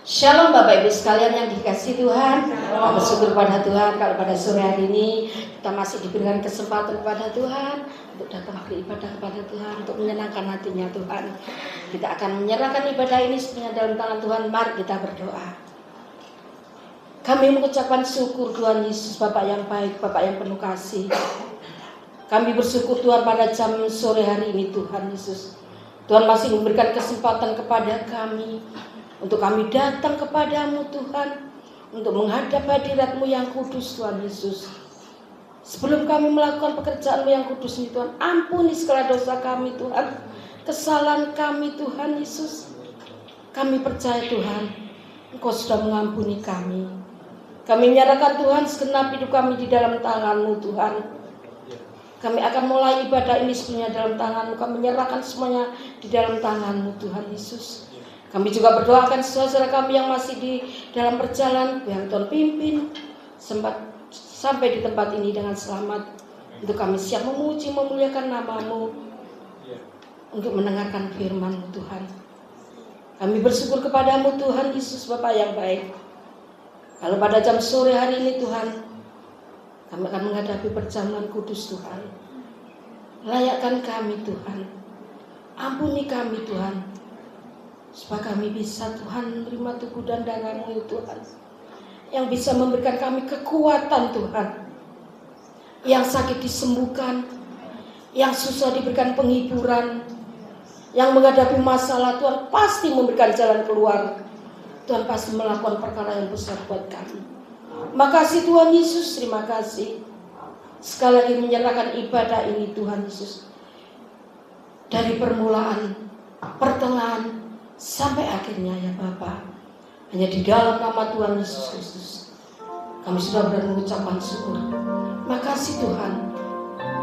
Shalom Bapak Ibu sekalian yang dikasihi Tuhan. Kita bersyukur pada Tuhan kalau pada sore hari ini kita masih diberikan kesempatan kepada Tuhan untuk datang beribadah kepada Tuhan, untuk menyenangkan hatinya Tuhan. Kita akan menyerahkan ibadah ini sepenuhnya dalam tangan Tuhan. Mari kita berdoa. Kami mengucapkan syukur Tuhan Yesus, Bapak yang baik, Bapak yang penuh kasih. Kami bersyukur Tuhan pada jam sore hari ini Tuhan Yesus. Tuhan masih memberikan kesempatan kepada kami untuk kami datang kepadamu Tuhan, untuk menghadap hadirat-Mu yang kudus Tuhan Yesus. Sebelum kami melakukan pekerjaan-Mu yang kudus ini Tuhan, ampuni segala dosa kami Tuhan, kesalahan kami Tuhan Yesus. Kami percaya Tuhan, Engkau sudah mengampuni kami. Kami menyerahkan Tuhan segenap hidup kami di dalam tangan-Mu Tuhan. Kami akan mulai ibadah ini semuanya dalam tangan-Mu. Kami menyerahkan semuanya di dalam tangan-Mu Tuhan Yesus. Kami juga berdoakan saudara kami yang masih di dalam perjalanan, yang Tuhan pimpin sampai di tempat ini dengan selamat. Untuk kami siap memuji, memuliakan nama-Mu, untuk mendengarkan firman-Mu Tuhan. Kami bersyukur kepadamu Tuhan Yesus Bapa yang baik. Kalau pada jam sore hari ini Tuhan, kami akan menghadapi perjamuan kudus Tuhan. Layakkan kami Tuhan, ampuni kami Tuhan, supaya kami bisa Tuhan menerima tubuh dan darah-Mu Tuhan, yang bisa memberikan kami kekuatan Tuhan, yang sakit disembuhkan, yang susah diberikan penghiburan, yang menghadapi masalah Tuhan pasti memberikan jalan keluar. Tuhan pasti melakukan perkara yang besar buat kami. Makasih Tuhan Yesus, terima kasih. Sekali lagi menyerahkan ibadah ini Tuhan Yesus, dari permulaan, pertengahan, sampai akhirnya ya Bapa. Hanya di dalam nama Tuhan Yesus Kristus kami sudah berani mengucapkan syukur. Makasih Tuhan,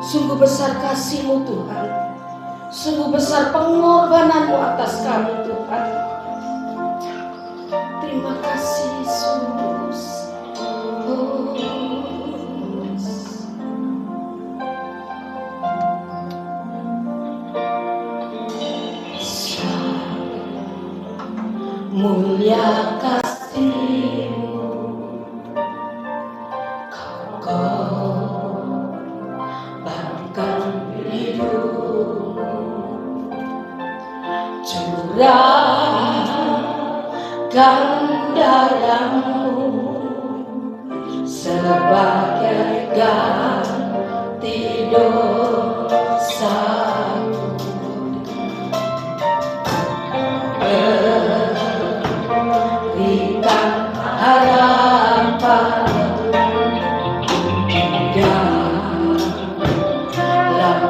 sungguh besar kasih-Mu Tuhan, sungguh besar pengorbanan-Mu atas kami Tuhan. Terima kasih Yesus. Mulia kasih-Mu, Kau bahkan hidup-Mu, curahkan darah-Mu sebagai ganti dosa.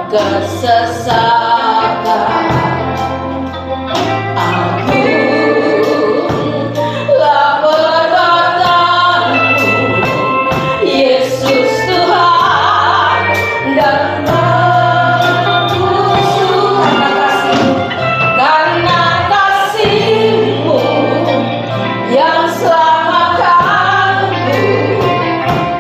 Kesesakan aku lah perbuatanmu Yesus Tuhan, dan karena kasih-Mu yang selamatkanku,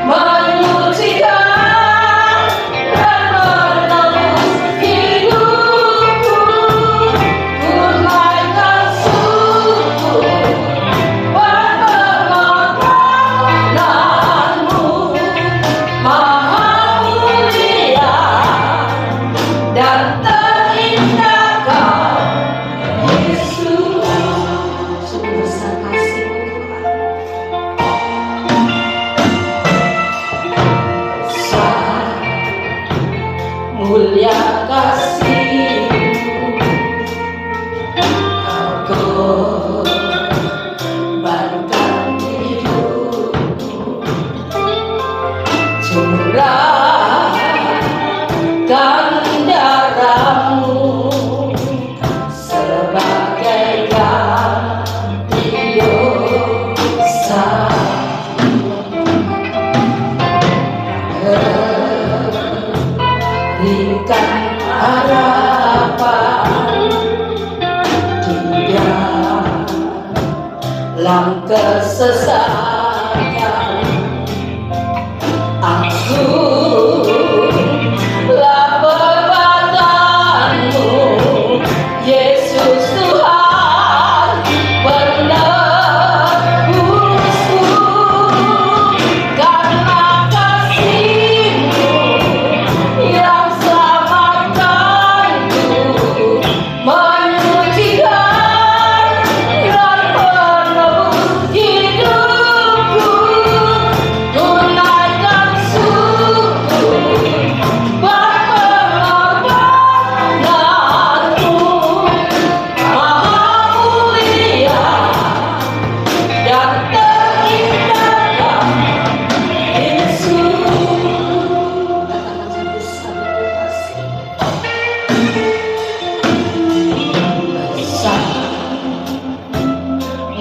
menyucikan dan menebus hidupku. Tunaikan syukur permohonanmu, Maha mulia dan terindah Kau Yesus. Sungguh besar kasih-Mu Tuhan, mulia kasih-Mu, Kau korbankan hidupmu, curahkan darah-Mu sebagai ganti dosa. Berikan harapan di dalam kesesakan. Aku lah perbuatanmu Yesus Tuhan, benar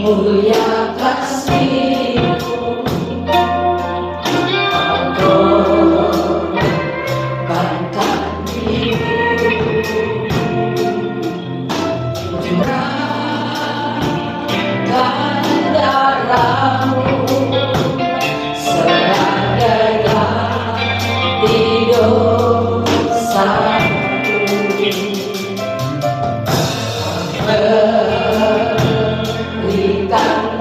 mulia kasih-Mu, korbankan diri-Mu, curahkan darah-Mu sebagai ganti dosa. Berikan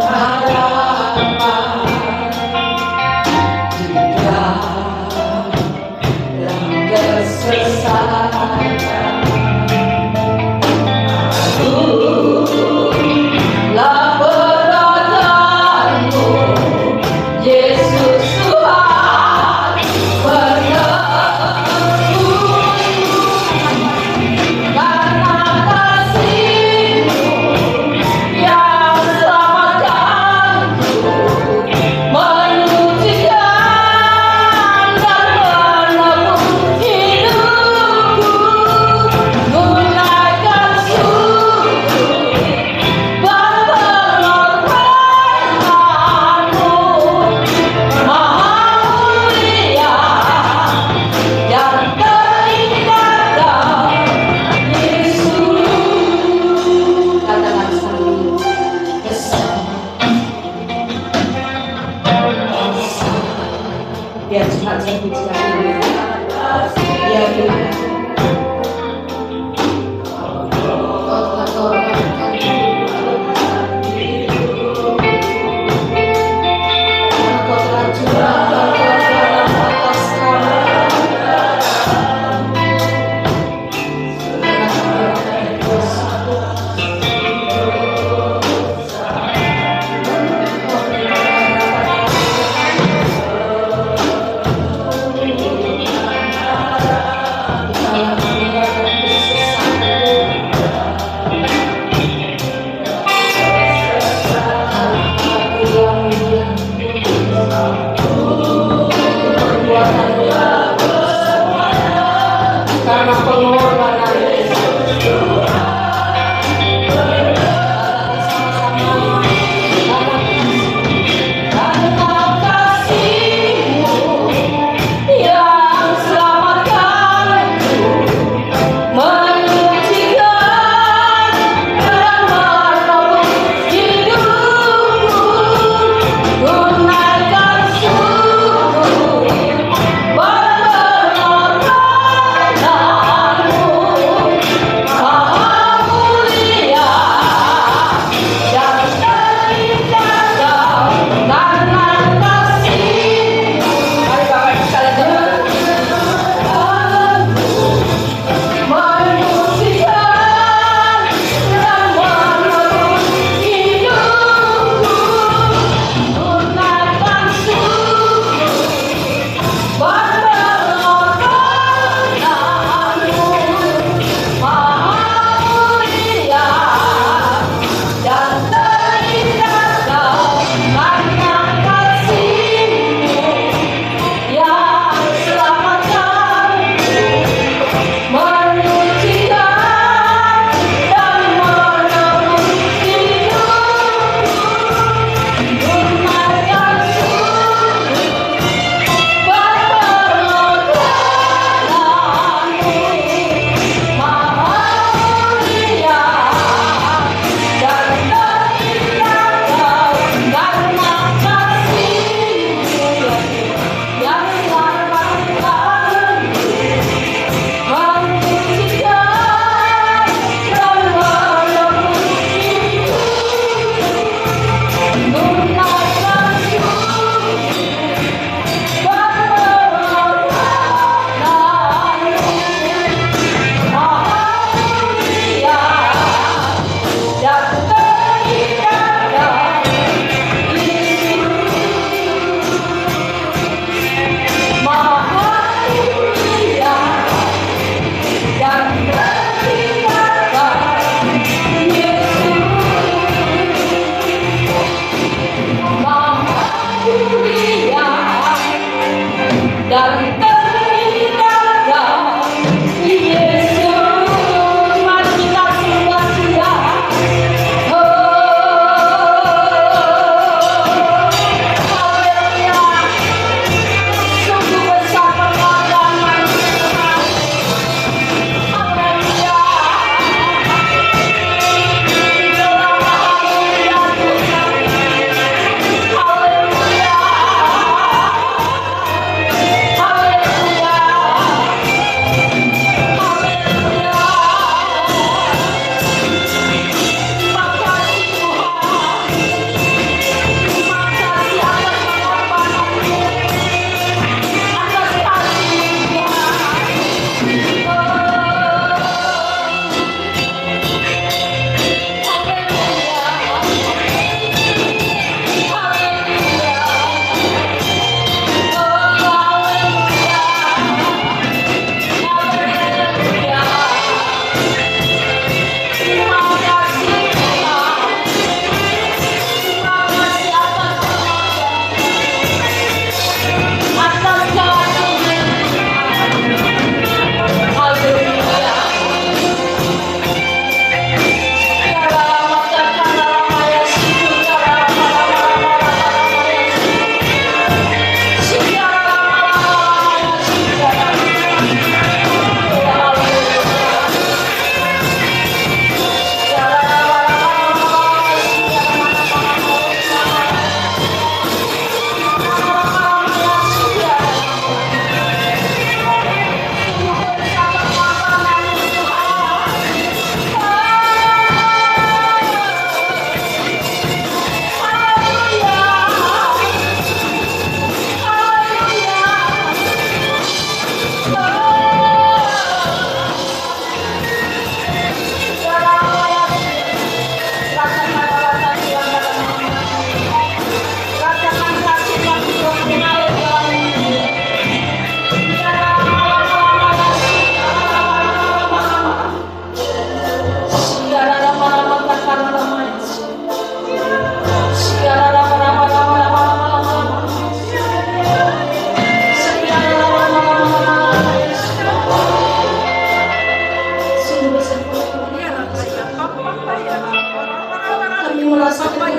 merasakan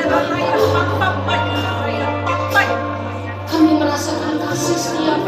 kami merasakan kasih setiap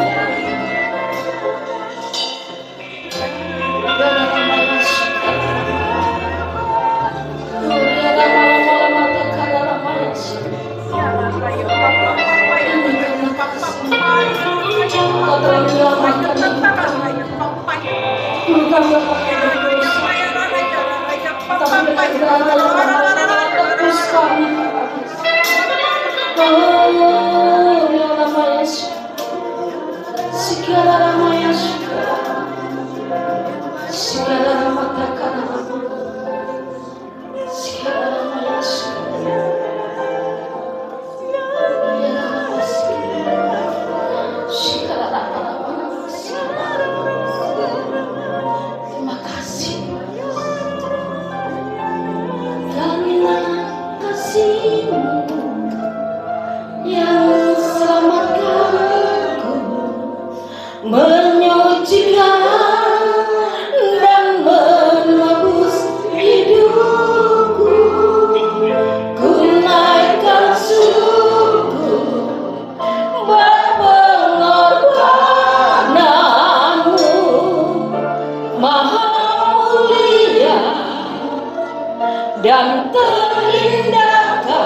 dan terindahkan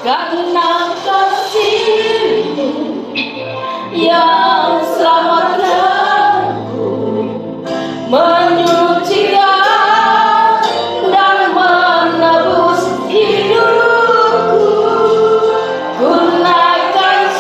karena kasih-Mu yang selamatkanku, menyucikan dan menebus hidupku. Ku naikkan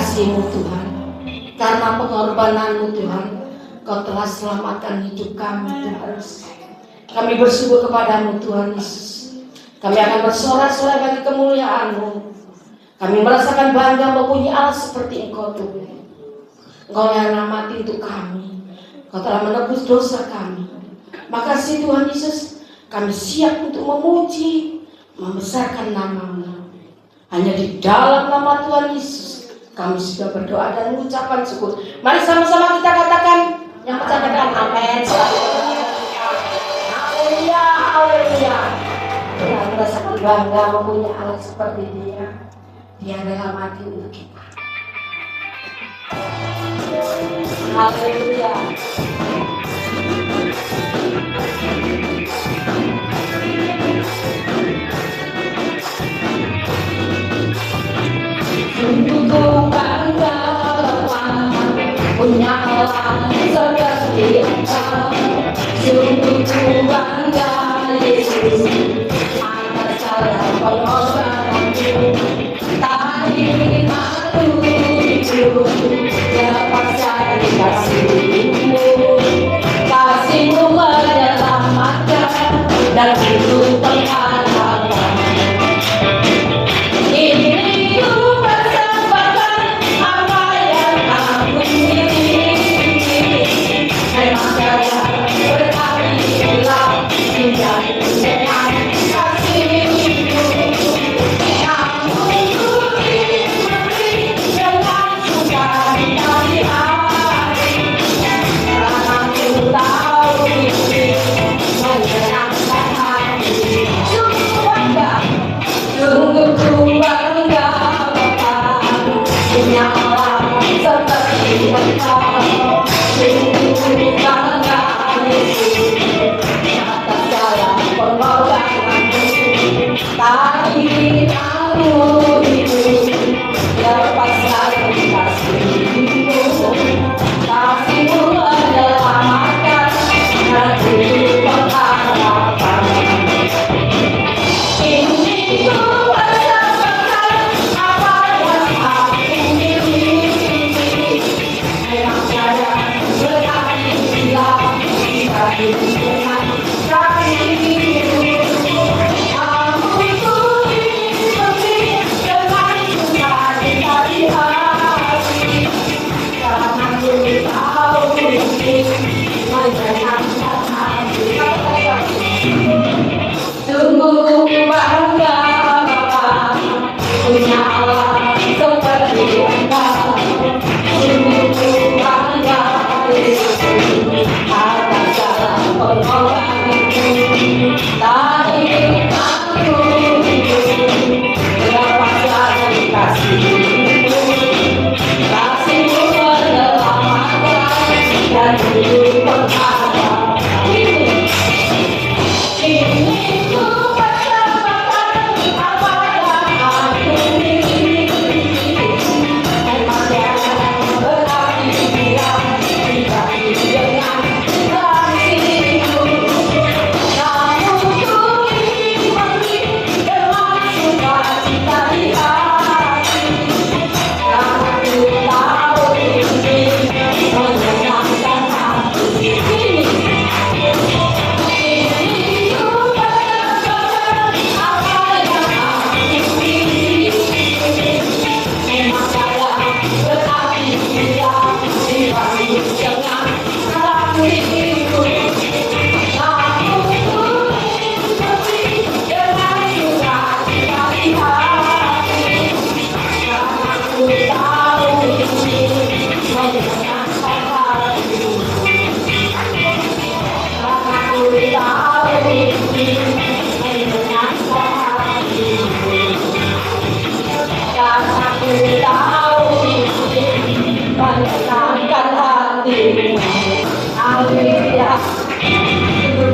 sungguh pengorbananmu, Tuhan, karena pengorbanan-Mu Tuhan, Kau telah selamatkan hidup kami Tuhan. Kami bersyukur kepadamu Tuhan Yesus. Kami akan bersorak-sorai bagi kemuliaan-Mu. Kami merasakan bangga mempunyai Allah seperti Engkau Tuhan. Engkau yang mati untuk kami. Kau telah menebus dosa kami. Makasih Tuhan Yesus. Kami siap untuk memuji, membesarkan nama-Mu. Hanya di dalam nama Tuhan Yesus kami sudah berdoa dan mengucapkan syukur. Mari sama-sama kita katakan yang percaya amin. Haleluya, haleluya. Kita merasakan bangga mempunyai Allah seperti Dia. Dia adalah mati untuk kita. Haleluya. Sungguh ku bangga punya Allah seperti Engkau. Sungguh ku bangga Yesus atas cara pengorbananmu. Tak ingin aku hidup lepas dari kasih-Mu. Kasih-Mu menyelamatkan dan hidup penghargaan. Ini ku persembahkan apa yang aku miliki. Memang daya berkali-kali tidak dengan kasih-Mu. Namun ku ingin memberi dengan sukacita di hati.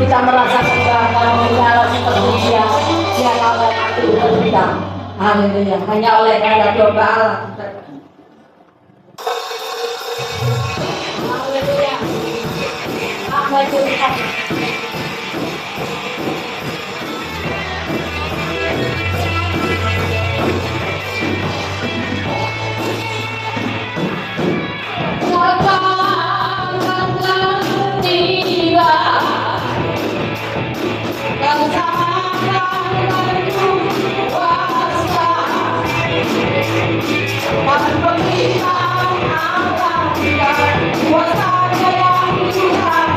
Kita merasa kebanggaan kalau seperti dia oleh Tuhan kita. Haleluya. Hanya oleh karena domba Allah. Haleluya. Haleluya. Kuasa yang Tuhan,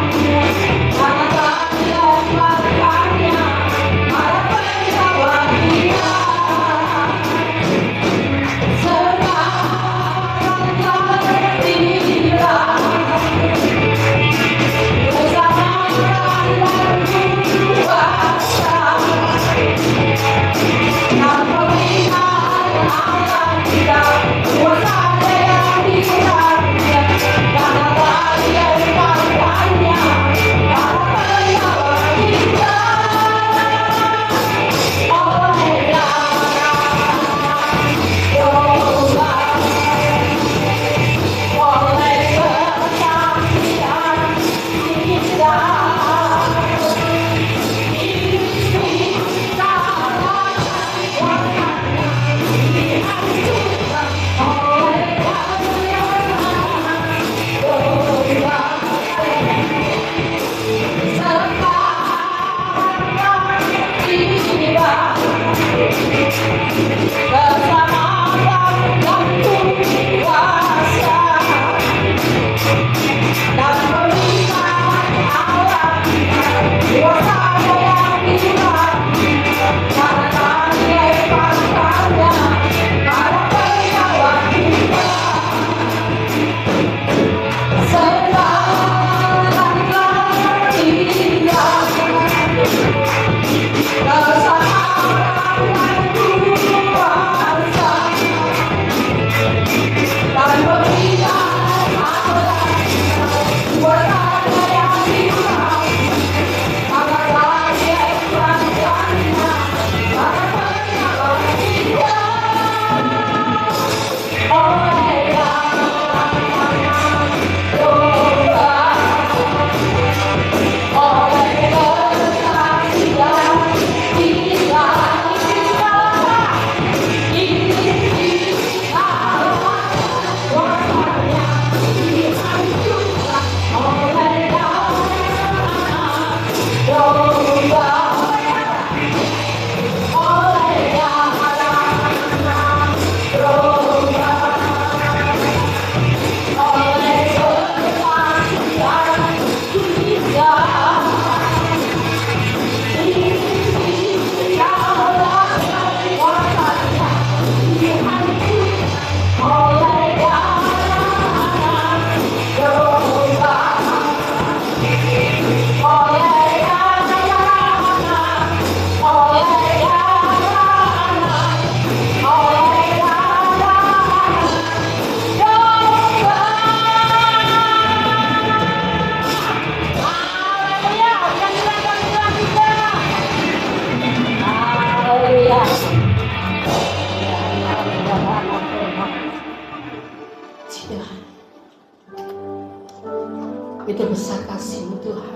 Itu besar kasih-Mu Tuhan.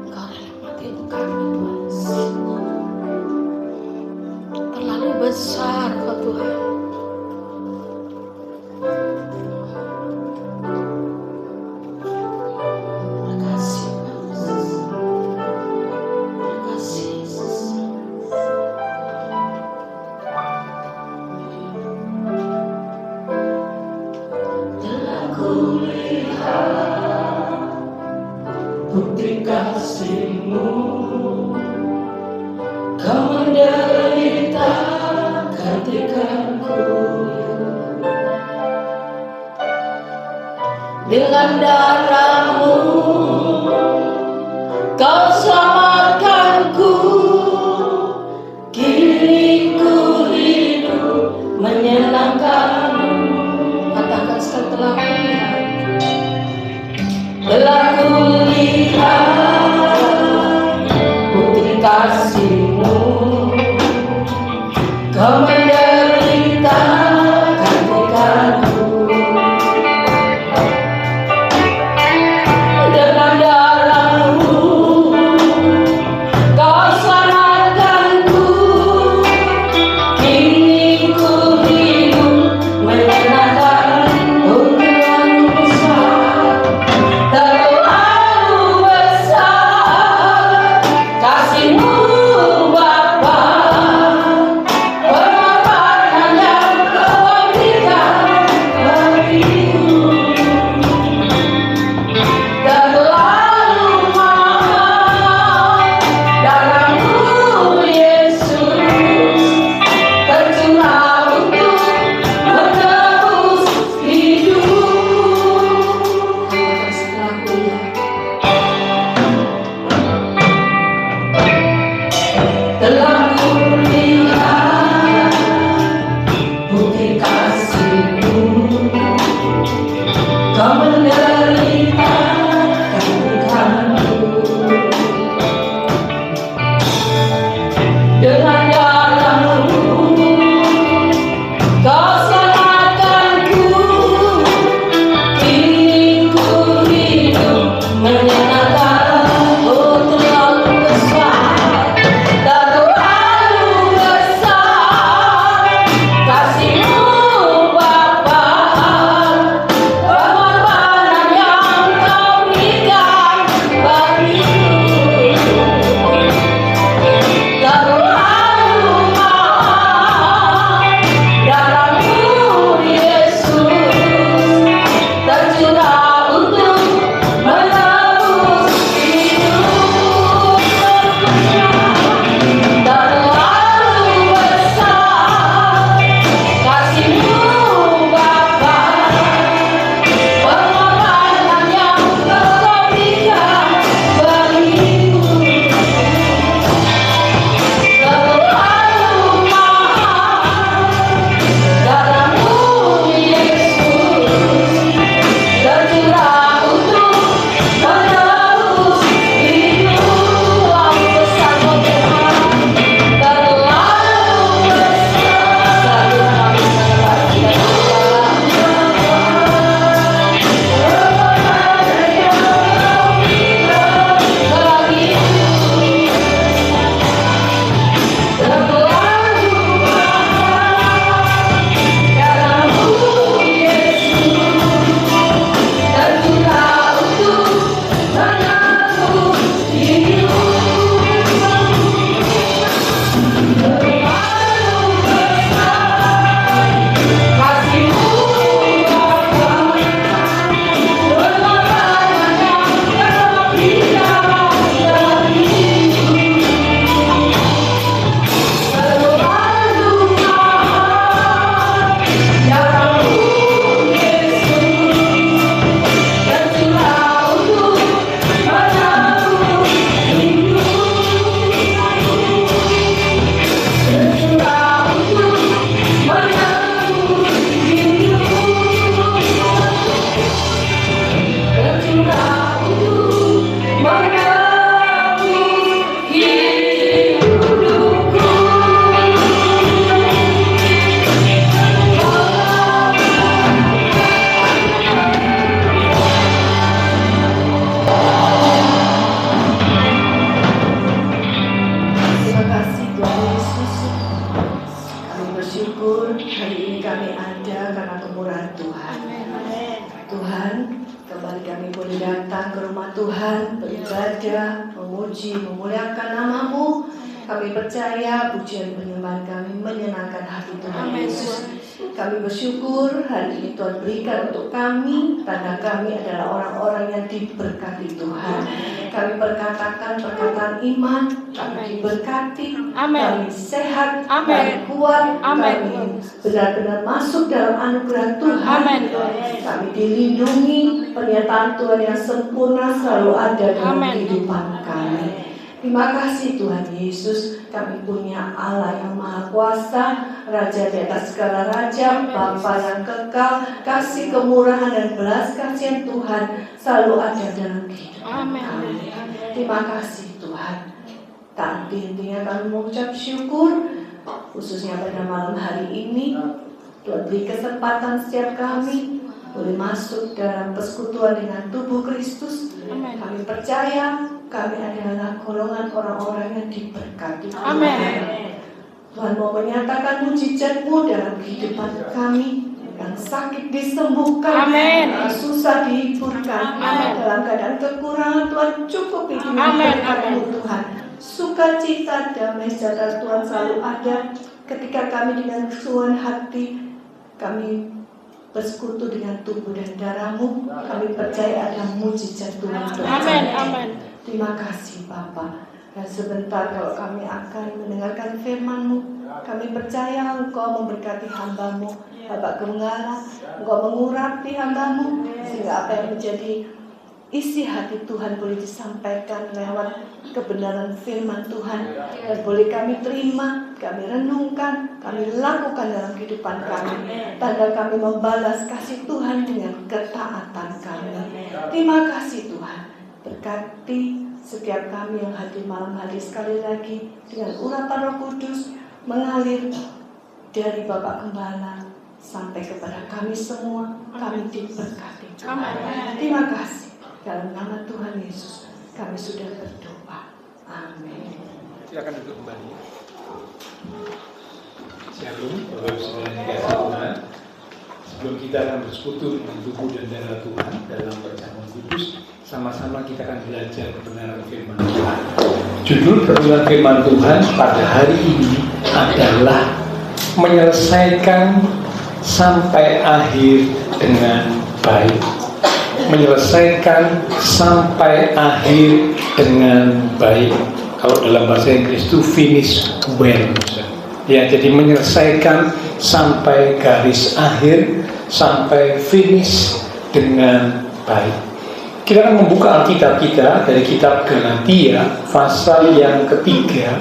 Engkau rela mati untuk kami Tuhan. Terlalu besar Kau Tuhan. Bukti kasih-Mu, Kau menderita gantikanku. Dengan darah-Mu Kau selamatkanku. Kini ku hidup menyenangkan-Mu. Katakan sekali, telah kulihat. Telah kulihat bukti kasih-Mu, Kau menderita gantikanku. Dengan darah-Mu Kau selamatkanku. Kini ku hidup menyenangkan. Oh, Tuhan. Tuhan, kembali kami boleh datang ke rumah Tuhan, beribadah, memuji, memuliakan nama-Mu. Kami percaya pujian penyembahan kami menyenangkan hati Tuhan Yesus. Kami bersyukur hari ini Tuhan berikan untuk kami, tanda kami adalah orang-orang yang diberkati Tuhan. Kami berkatakan perkataan iman, kami diberkati, kami sehat, kami kuat, kami benar-benar masuk dalam anugerah Tuhan. Kami dilindungi, pernyataan Tuhan yang sempurna selalu ada dalam kehidupan kami. Terima kasih Tuhan Yesus, kami punya Allah yang Maha Kuasa, Raja di atas segala raja, Bapa yang kekal, kasih kemurahan dan belas kasihan Tuhan selalu ada dalam kehidupan kami. Terima kasih Tuhan. Tak henti-hentinya kami mengucap syukur, khususnya pada malam hari ini, Tuhan beri kesempatan setiap kami boleh masuk dalam persekutuan dengan tubuh Kristus. Kami percaya kami adalah golongan orang-orang yang diberkati. Tuhan mau menyatakan mujizat-Mu dalam kehidupan kami. Yang sakit disembuhkan, yang susah dihiburkan, dalam keadaan kekurangan Tuhan cukupi dengan berkat-Mu Tuhan. Sukacita, damai sejahtera Tuhan selalu ada ketika kami dengan kesucian hati kami bersekutu dengan tubuh dan darah-Mu. Kami percaya ada mujizat Tuhan. Amin. Terima kasih Bapa. Dan sebentar kalau kami akan mendengarkan firman-Mu, kami percaya Engkau memberkati hamba-Mu, Bapak Gembala. Engkau mengurapi hamba-Mu sehingga apa yang menjadi isi hati Tuhan boleh disampaikan lewat kebenaran firman Tuhan. Dan boleh kami terima, kami renungkan, kami lakukan dalam kehidupan kami. Tanda kami membalas kasih Tuhan dengan ketaatan kami. Terima kasih Tuhan. Berkati setiap kami yang hadir malam hari sekali lagi dengan urapan Roh Kudus mengalir dari Bapak Gembala sampai kepada kami semua. Kami diberkati. Terima kasih. Dalam nama Tuhan Yesus kami sudah berdoa. Amin. Silakan duduk kembali. Shalom, Bapak Ibu Saudara yang dikasihi Tuhan. Sebelum kita akan bersekutu dengan tubuh dan darah Tuhan dalam perjamuan kudus, sama-sama kita akan belajar kebenaran firman Tuhan. Judul kebenaran firman Tuhan pada hari ini adalah menyelesaikan sampai akhir dengan baik. Menyelesaikan sampai akhir dengan baik. Kalau dalam bahasa Inggris itu finish well. Ya, jadi menyelesaikan sampai garis akhir, sampai finish dengan baik. Kita akan membuka Alkitab kita dari kitab Galatia pasal yang ketiga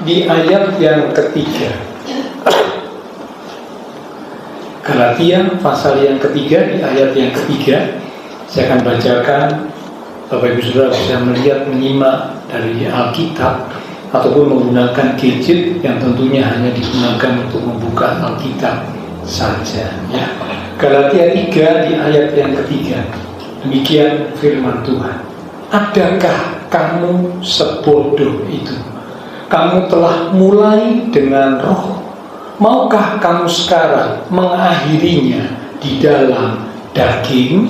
di ayat yang ketiga. Galatia pasal yang ketiga di ayat yang ketiga. Saya akan bacakan, Bapak Ibu Saudara bisa melihat, menyimak dari Alkitab ataupun menggunakan gadget yang tentunya hanya digunakan untuk membuka Alkitab saja. Ya. Galatia 3 di ayat yang ketiga. Demikian firman Tuhan. Adakah kamu sebodoh itu? Kamu telah mulai dengan roh. Maukah kamu sekarang mengakhirinya di dalam daging?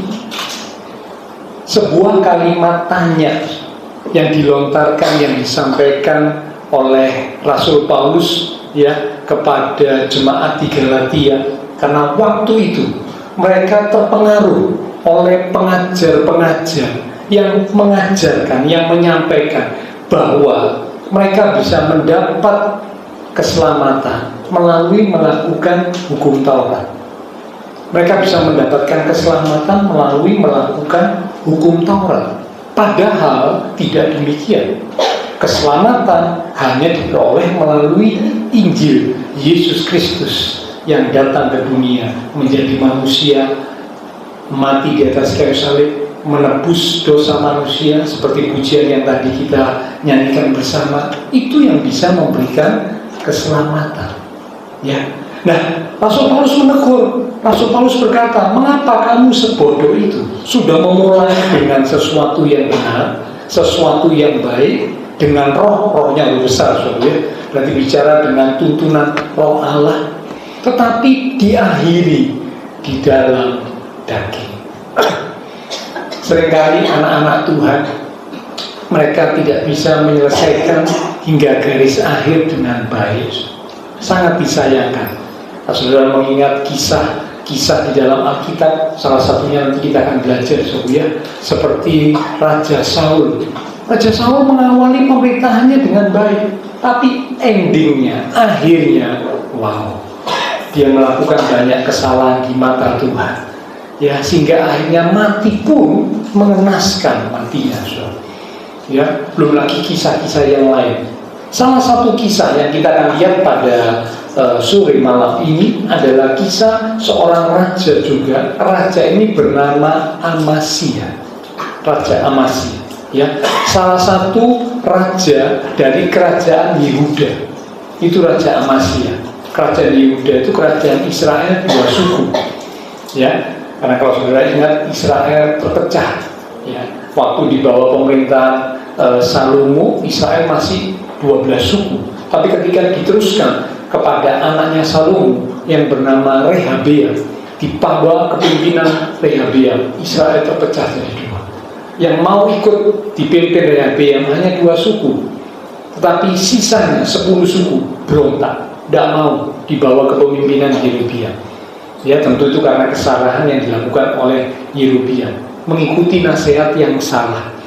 Sebuah kalimat tanya yang dilontarkan, yang disampaikan oleh Rasul Paulus ya kepada jemaat di Galatia, karena waktu itu mereka terpengaruh oleh pengajar-pengajar yang mengajarkan, yang menyampaikan bahwa mereka bisa mendapat keselamatan melalui melakukan hukum Taurat. Mereka bisa mendapatkan keselamatan melalui melakukan hukum Taurat. Padahal tidak demikian. Keselamatan hanya diperoleh melalui Injil Yesus Kristus yang datang ke dunia menjadi manusia, mati di atas kayu salib, menebus dosa manusia seperti pujian yang tadi kita nyanyikan bersama. Itu yang bisa memberikan keselamatan. Ya. Nah, Rasul Paulus menegur. Rasul Paulus berkata, mengapa kamu sebodoh itu? Sudah memulai dengan sesuatu yang benar, sesuatu yang baik, dengan rohnya lebih besar, saudara. Berarti bicara dengan tuntunan roh Allah. Tetapi diakhiri di dalam daging. Seringkali anak-anak Tuhan, mereka tidak bisa menyelesaikan hingga garis akhir dengan baik. Sangat disayangkan. Kalau saudara mengingat kisah di dalam Alkitab, salah satunya nanti kita akan belajar seperti Raja Saul. Raja Saul mengawali pemerintahannya dengan baik, tapi endingnya, akhirnya, wow, dia melakukan banyak kesalahan di mata Tuhan, ya, sehingga akhirnya mati pun mengenaskan matinya. Ya, belum lagi kisah-kisah yang lain. Salah satu kisah yang kita akan lihat pada sore malam ini adalah kisah seorang raja juga. Raja ini bernama Amasia. Raja Amasia, ya, salah satu raja dari kerajaan Yehuda. Itu Raja Amasia. Kerajaan Yehuda itu kerajaan Israel dua suku, ya. Karena kalau saudara ingat, Israel terpecah, ya. Waktu di bawah pemerintahan Salomo, Israel masih 12 suku. Tapi ketika diteruskan kepada anaknya Salomo yang bernama Rehabeam, di bawah kepemimpinan Rehabeam, Israel terpecah jadi dua. Yang mau ikut dipimpin Rehabeam hanya 2 suku, tetapi sisanya 10 suku berontak, tidak mau di bawah kepemimpinan Yerobeam. Ya, tentu itu karena kesalahan yang dilakukan oleh Yerobeam, mengikuti nasihat yang salah.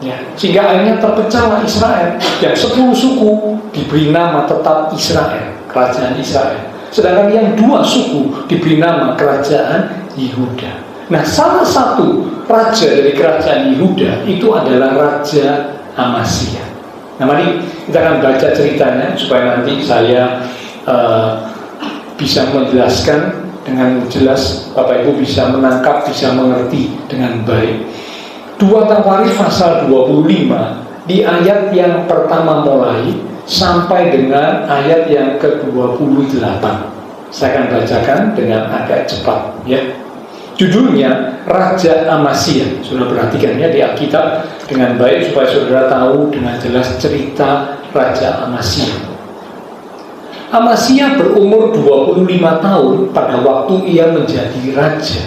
Ya, sehingga akhirnya terpecahlah Israel, yang 10 suku diberi nama tetap Israel, kerajaan Israel, sedangkan yang 2 suku diberi nama kerajaan Yehuda. Nah, salah satu raja dari kerajaan Yehuda itu adalah Raja Amasia. Nah, mari kita akan baca ceritanya supaya nanti saya bisa menjelaskan dengan jelas, Bapak Ibu bisa menangkap, bisa mengerti dengan baik. 2 Tawarikh pasal 25 di ayat yang pertama mulai sampai dengan ayat yang ke-28. Saya akan bacakan dengan agak cepat, ya. Judulnya Raja Amasia. Saudara perhatikan ya di Alkitab dengan baik supaya saudara tahu dengan jelas cerita Raja Amasia. Amasia berumur 25 tahun pada waktu ia menjadi raja,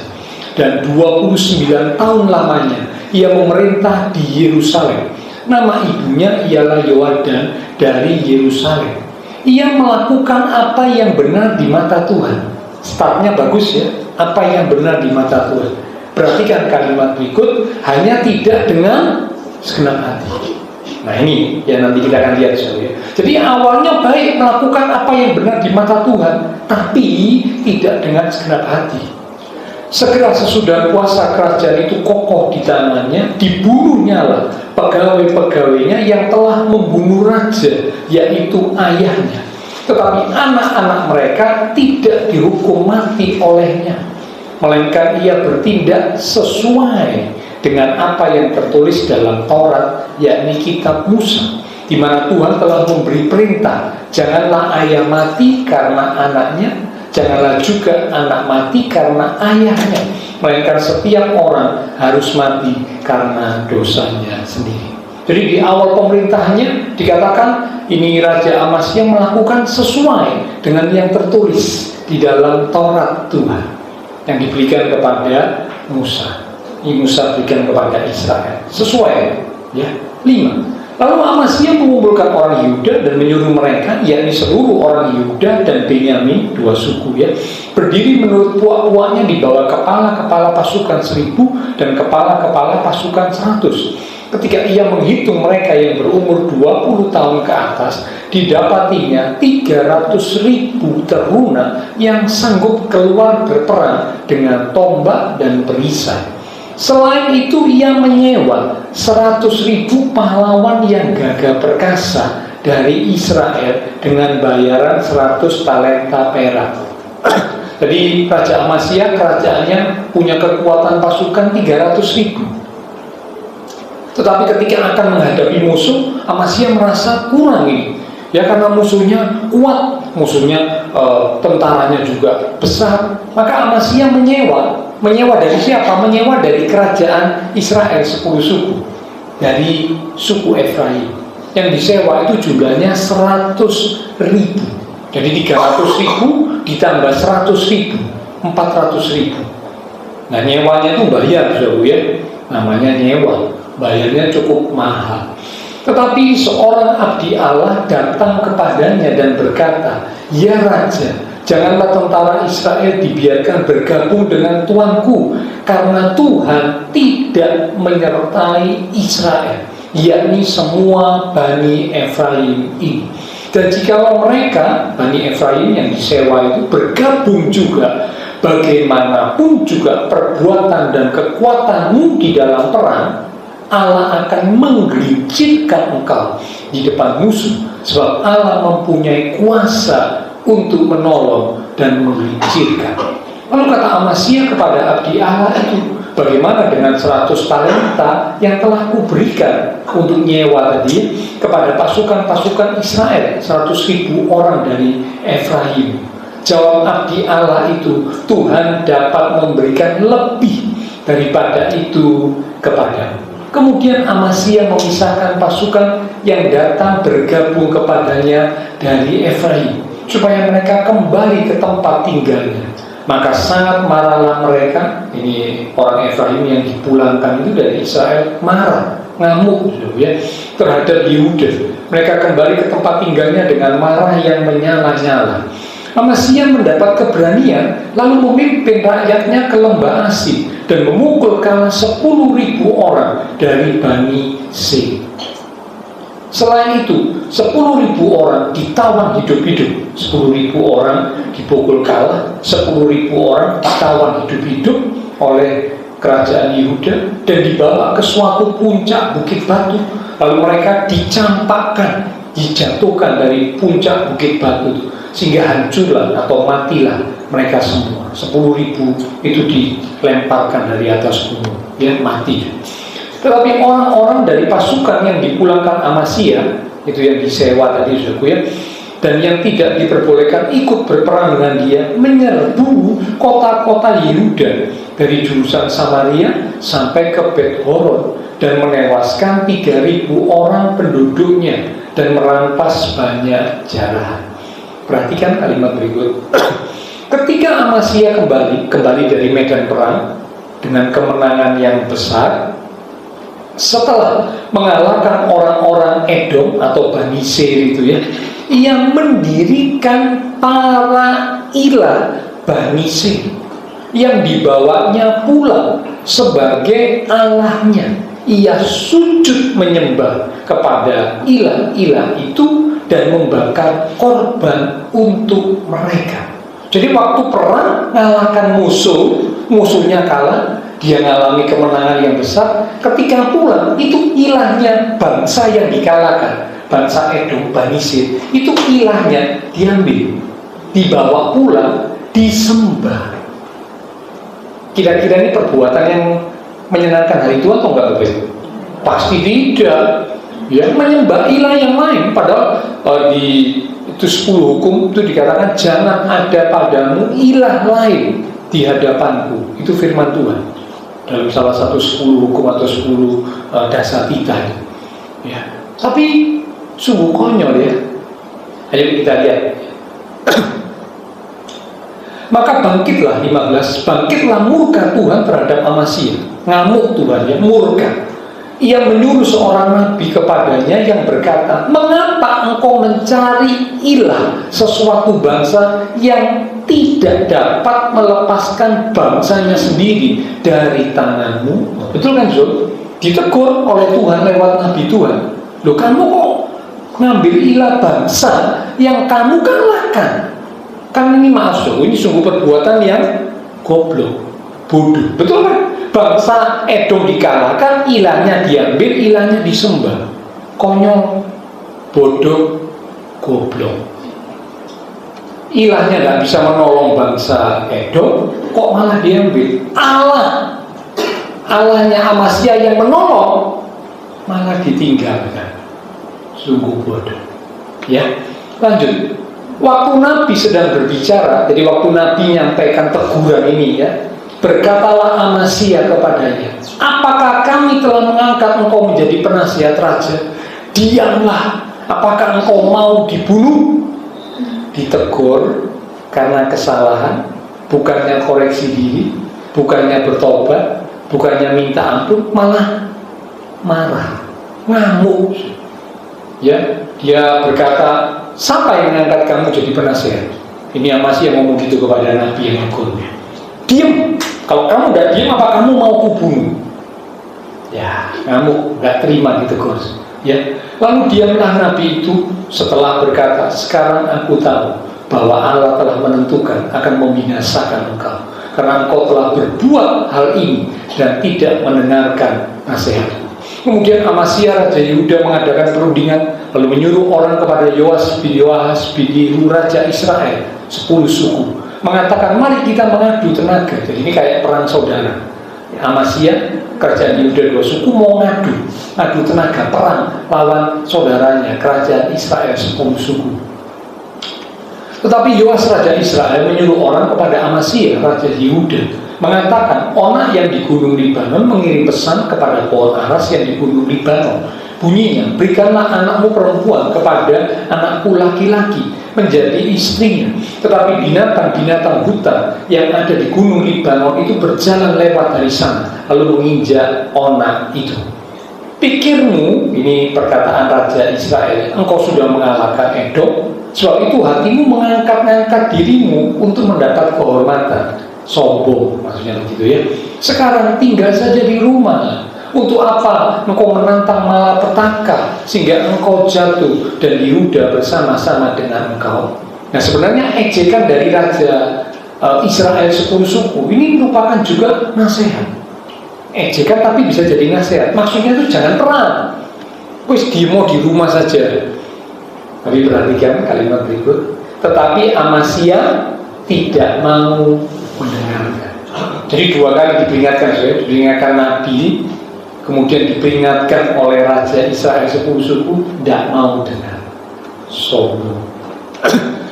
dan 29 tahun lamanya ia memerintah di Yerusalem. Nama ibunya ialah Yoadan dari Yerusalem. Ia melakukan apa yang benar di mata Tuhan. Startnya bagus ya, apa yang benar di mata Tuhan. Perhatikan kalimat berikut, hanya tidak dengan segenap hati. Nah ini yang nanti kita akan lihat ya. Jadi awalnya baik, melakukan apa yang benar di mata Tuhan, tapi tidak dengan segenap hati. Segera sesudah kuasa kerajaan itu kokoh di tangannya, dibunuhnyalah pegawai-pegawainya yang telah membunuh raja, yaitu ayahnya. Tetapi anak-anak mereka tidak dihukum mati olehnya, melainkan ia bertindak sesuai dengan apa yang tertulis dalam Taurat, yakni kitab Musa, di mana Tuhan telah memberi perintah, janganlah ayah mati karena anaknya, janganlah juga anak mati karena ayahnya, melainkan setiap orang harus mati karena dosanya sendiri. Jadi di awal pemerintahannya dikatakan ini Raja Amasia melakukan sesuai dengan yang tertulis di dalam Taurat Tuhan yang diberikan kepada Musa. Ini Musa berikan kepada Israel. Sesuai, ya. 5. Lalu Amasia mengumpulkan orang Yehuda dan menyuruh mereka, yakni seluruh orang Yehuda dan Benyamin, 2 suku ya, berdiri menurut puak-puaknya di bawah kepala-kepala pasukan 1000 dan kepala-kepala pasukan 100. Ketika ia menghitung mereka yang berumur 20 tahun ke atas, didapatinya 300.000 teruna yang sanggup keluar berperang dengan tombak dan perisai. Selain itu ia menyewa 100.000 pahlawan yang gagah perkasa dari Israel dengan bayaran 100 talenta perak. Jadi Raja Amasia kerajaannya punya kekuatan pasukan 300.000. Tetapi ketika akan menghadapi musuh, Amasia merasa kurang ini. Ya karena musuhnya kuat, musuhnya tentaranya juga besar, maka Amasia menyewa dari siapa? Menyewa dari kerajaan Israel 10 suku, dari suku Efraim. Yang disewa itu jumlahnya 100.000. Jadi 300.000 ditambah 100.000 400.000. Nah, nyewanya itu bayar, saudara ya, namanya nyewa, bayarnya cukup mahal. Tetapi seorang abdi Allah datang kepadanya dan berkata, "Ya Raja, janganlah tentara Israel dibiarkan bergabung dengan tuanku, karena Tuhan tidak menyertai Israel, yakni semua Bani Efraim ini. Dan jikalau mereka, Bani Efraim yang disewa itu, bergabung juga, bagaimanapun juga perbuatan dan kekuatanmu di dalam perang, Allah akan menggelincirkan engkau di depan musuh, sebab Allah mempunyai kuasa untuk menolong dan menggelincirkan." Lalu kata Amasya kepada abdi Allah itu, "Bagaimana dengan 100 talenta yang telah kuberikan untuk nyewa tadi kepada pasukan-pasukan Israel, 100.000 orang dari Efraim?" Jawab abdi Allah itu, "Tuhan dapat memberikan lebih daripada itu kepadamu." Kemudian Amasya memisahkan pasukan yang datang bergabung kepadanya dari Efraim, supaya mereka kembali ke tempat tinggalnya. Maka sangat marahlah mereka, ini orang Efraim yang dipulangkan itu dari Israel, marah, ngamuk ya, terhadap Yehuda. Mereka kembali ke tempat tinggalnya dengan marah yang menyala-nyala. Amasya mendapat keberanian, lalu memimpin rakyatnya ke lembah Asib dan memukul kalah 10.000 orang dari Bani Sem. Selain itu, 10.000 orang ditawan hidup-hidup, 10.000 orang dipukul kalah, 10.000 orang ditawan hidup-hidup oleh kerajaan Yehuda dan dibawa ke suatu puncak bukit batu. Lalu mereka dicampakkan, dijatuhkan dari puncak bukit batu, sehingga hancurlah atau matilah mereka semua. 10.000 itu dilemparkan dari atas gunung, ya, mati. Tetapi orang-orang dari pasukan yang dipulangkan Amasya, itu yang disewa tadi, saudaraku ya, dan yang tidak diperbolehkan ikut berperang dengan dia, menyerbu kota-kota Yehuda dari jurusan Samaria sampai ke Bet-Horon dan menewaskan 3.000 orang penduduknya dan merampas banyak jarahan. Perhatikan kalimat berikut. Ketika Amasya kembali dari medan perang dengan kemenangan yang besar, setelah mengalahkan orang-orang Edom atau Bani Seir itu ya, ia mendirikan para ilah Bani Seir yang dibawanya pulang sebagai allahnya. Ia sujud menyembah kepada ilah-ilah itu dan membakar korban untuk mereka. Jadi waktu perang mengalahkan musuhnya kalah, dia mengalami kemenangan yang besar. Ketika pulang, itu ilahnya bangsa yang dikalahkan, bangsa Edom, Bani Seir, itu ilahnya diambil, dibawa pulang, disembah. Kira-kira ini perbuatan yang menyenangkan hari Tuhan atau enggak, Bapak? Pasti tidak. Ya, menyembah ilah yang lain. Padahal di itu 10 hukum itu dikatakan jangan ada padamu ilah lain di hadapanku. Itu firman Tuhan dalam salah satu 10 hukum atau 10 dasar kita. Ya. Tapi sungguh konyol ya. Ayo kita lihat. Maka bangkitlah 15, bangkitlah murka Tuhan terhadap Amasya. Ngamuk Tuhan ya, murka. Ia menyuruh seorang nabi kepadanya yang berkata, "Mengapa engkau mencari ilah sesuatu bangsa yang tidak dapat melepaskan bangsanya sendiri dari tanganmu?" Betul kan, Zul? Ditegur oleh Tuhan lewat nabi Tuhan. Loh, kamu kok ngambil ilah bangsa yang kamu kalahkan? Kan ini maaf, Zul, ini sungguh perbuatan yang goblok, bodoh. Betul kan? Bangsa Edom dikalahkan, ilahnya diambil, ilahnya disembah. Konyol, bodoh, goblok. Ilahnya gak bisa menolong bangsa Edom, kok malah diambil. Allahnya Amasya yang menolong, malah ditinggalkan. Sungguh bodoh. Ya, lanjut. Waktu Nabi sedang berbicara, jadi waktu Nabi nyampaikan teguran ini ya, berkatalah Amasya kepadanya, "Apakah kami telah mengangkat engkau menjadi penasihat raja? Diamlah, apakah engkau mau dibunuh?" Ditegur karena kesalahan, bukannya koreksi diri, bukannya bertobat, bukannya minta ampun, malah marah, ngamuk. Ya, dia berkata, siapa yang mengangkat kamu jadi penasehat? Ini Amasya yang ngomong gitu kepada Nabi yang negur. Diam, kalau kamu tidak diam, apa kamu mau kubunuh? Ya, ngamuk, nggak terima gitu Gus. Ya, lalu diamlah Nabi itu setelah berkata, sekarang aku tahu bahwa Allah telah menentukan akan membinasakan engkau karena engkau telah berbuat hal ini dan tidak mendengarkan nasihat. Kemudian Amasya Raja Yehuda mengadakan perundingan, lalu menyuruh orang kepada Yoas bin Yoahas bin Yehu Raja Israel 10 suku, mengatakan mari kita mengadu tenaga. Jadi ini kayak perang saudara. Amasya kerajaan Yehuda 2 suku mau ngadu tenaga perang lawan saudaranya kerajaan Israel 10 suku. Tetapi Yoas Raja Israel menyuruh orang kepada Amasya Raja Yehuda, mengatakan onak yang di Gunung Libanon mengirim pesan kepada pohon aras yang di Gunung Libanon. Bunyinya, berikanlah anakmu perempuan kepada anakku laki-laki menjadi istrinya. Tetapi binatang-binatang hutan yang ada di Gunung Libanon itu berjalan lewat dari sana, lalu menginjak onak itu. Pikirmu, ini perkataan Raja Israel, engkau sudah mengalahkan Edom, sebab itu hatimu mengangkat-angkat dirimu untuk mendapat kehormatan. Sombong maksudnya begitu ya. Sekarang tinggal saja di rumah. Untuk apa engkau menantang malapetaka sehingga engkau jatuh dan Yehuda bersama-sama dengan engkau? Nah, sebenarnya ejekan dari Raja Israel 10 suku ini merupakan juga nasihat. Ejekan tapi bisa jadi nasihat. Maksudnya itu jangan perang, wis demo di rumah saja. Tapi perhatikan kalimat berikut, tetapi Amasya tidak mau mendengarkan. Jadi 2 kali diperingatkan Nabi, kemudian diperingatkan oleh Raja Israel 10 suku, tidak mau dengar. Sombong.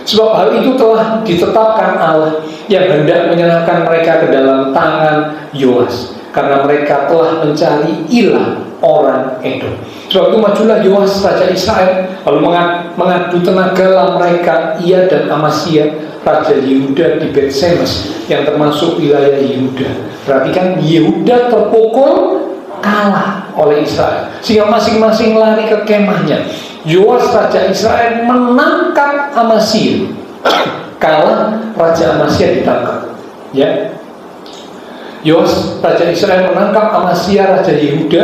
Sebab hal itu telah ditetapkan Allah yang hendak menyerahkan mereka ke dalam tangan Yoas, karena mereka telah mencari ilah orang Edom. Sebab itu majulah Yoas Raja Israel, lalu mengadu tenagalah mereka, ia dan Amasya Raja Yehuda di Bet-Semes yang termasuk wilayah Yehuda. Perhatikan, Yehuda terpukul kalah oleh Israel sehingga masing-masing lari ke kemahnya. Yoas Raja Israel menangkap Amasya. Kalah, Raja Amasya ditangkap. Ya, Yoas Raja Israel menangkap Amasya Raja Yehuda,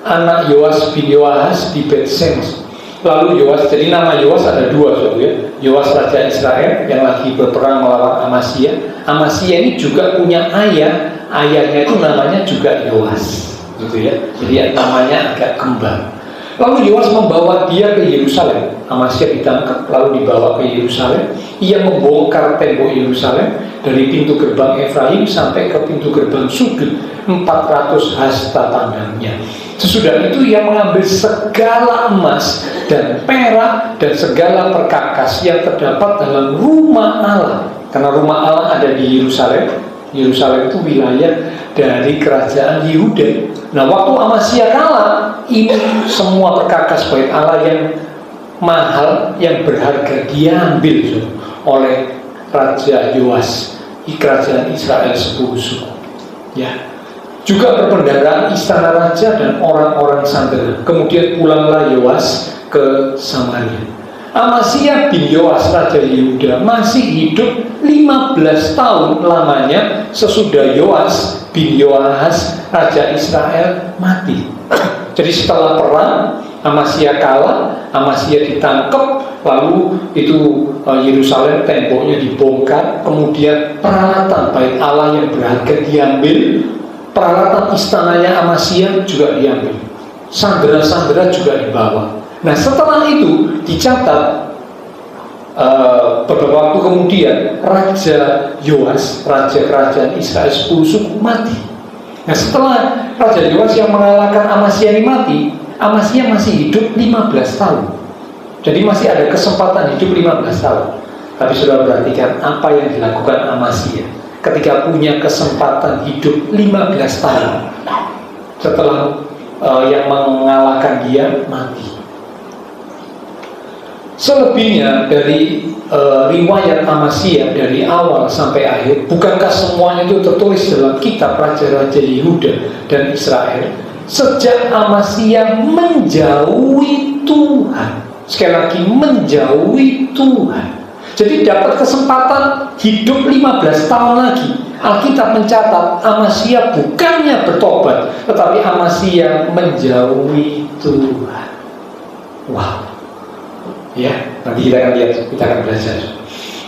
anak Yoas bin Yoahas di Bet-Semes. Lalu Yoas, jadi nama Yoas ada 2 ya. Yoas Raja Israel yang lagi berperang melawan Amasya. Amasya ini juga punya ayah, ayahnya itu namanya juga Yoas, gitu ya. Jadi namanya agak kembar. Lalu Yoas membawa dia ke Yerusalem. Amasya ditangkap lalu dibawa ke Yerusalem. Ia membongkar tembok Yerusalem dari pintu gerbang Efraim sampai ke pintu gerbang Sudut, 400 hasta panjangnya. Sesudah itu ia mengambil segala emas dan perak dan segala perkakas yang terdapat dalam rumah Allah, karena rumah Allah ada di Yerusalem. Yerusalem itu wilayah dari kerajaan Yehuda. Nah, waktu Amasya kalah, ini semua perkakas bait Allah yang mahal, yang berharga diambil oleh Raja Yoas di kerajaan Israel 10 suku. Ya. Juga berpendaraan istana raja dan orang-orang sandera. Kemudian pulanglah Yoas ke Samaria. Amasya bin Yoas Raja Yehuda masih hidup 15 tahun lamanya sesudah Yoas bin Yoahas Raja Israel mati. Jadi setelah perang, Amasya kalah, Amasya ditangkap, lalu itu Yerusalem temboknya dibongkar, kemudian peralatan bait Allah yang berharga diambil, peralatan istananya Amasya juga diambil, sandera-sandera juga dibawa. Nah, setelah itu dicatat beberapa waktu kemudian Raja Yoas, raja kerajaan Israel 10 suku mati. Nah, setelah Raja Yoas yang mengalahkan Amasya ini mati, Amasya masih hidup 15 tahun. Jadi masih ada kesempatan hidup 15 tahun. Tapi sudah perhatikan apa yang dilakukan Amasya ketika punya kesempatan hidup 15 tahun setelah yang mengalahkan dia mati. Selebihnya dari riwayat Amasya dari awal sampai akhir, bukankah semuanya itu tertulis dalam kitab Raja-Raja Yehuda dan Israel? Sejak Amasya menjauhi Tuhan, sekali lagi menjauhi Tuhan, jadi dapat kesempatan hidup 15 tahun lagi. Alkitab mencatat Amasya bukannya bertobat, tetapi Amasya menjauhi Tuhan. Wow. Ya, nanti kita akan lihat, kita akan belajar.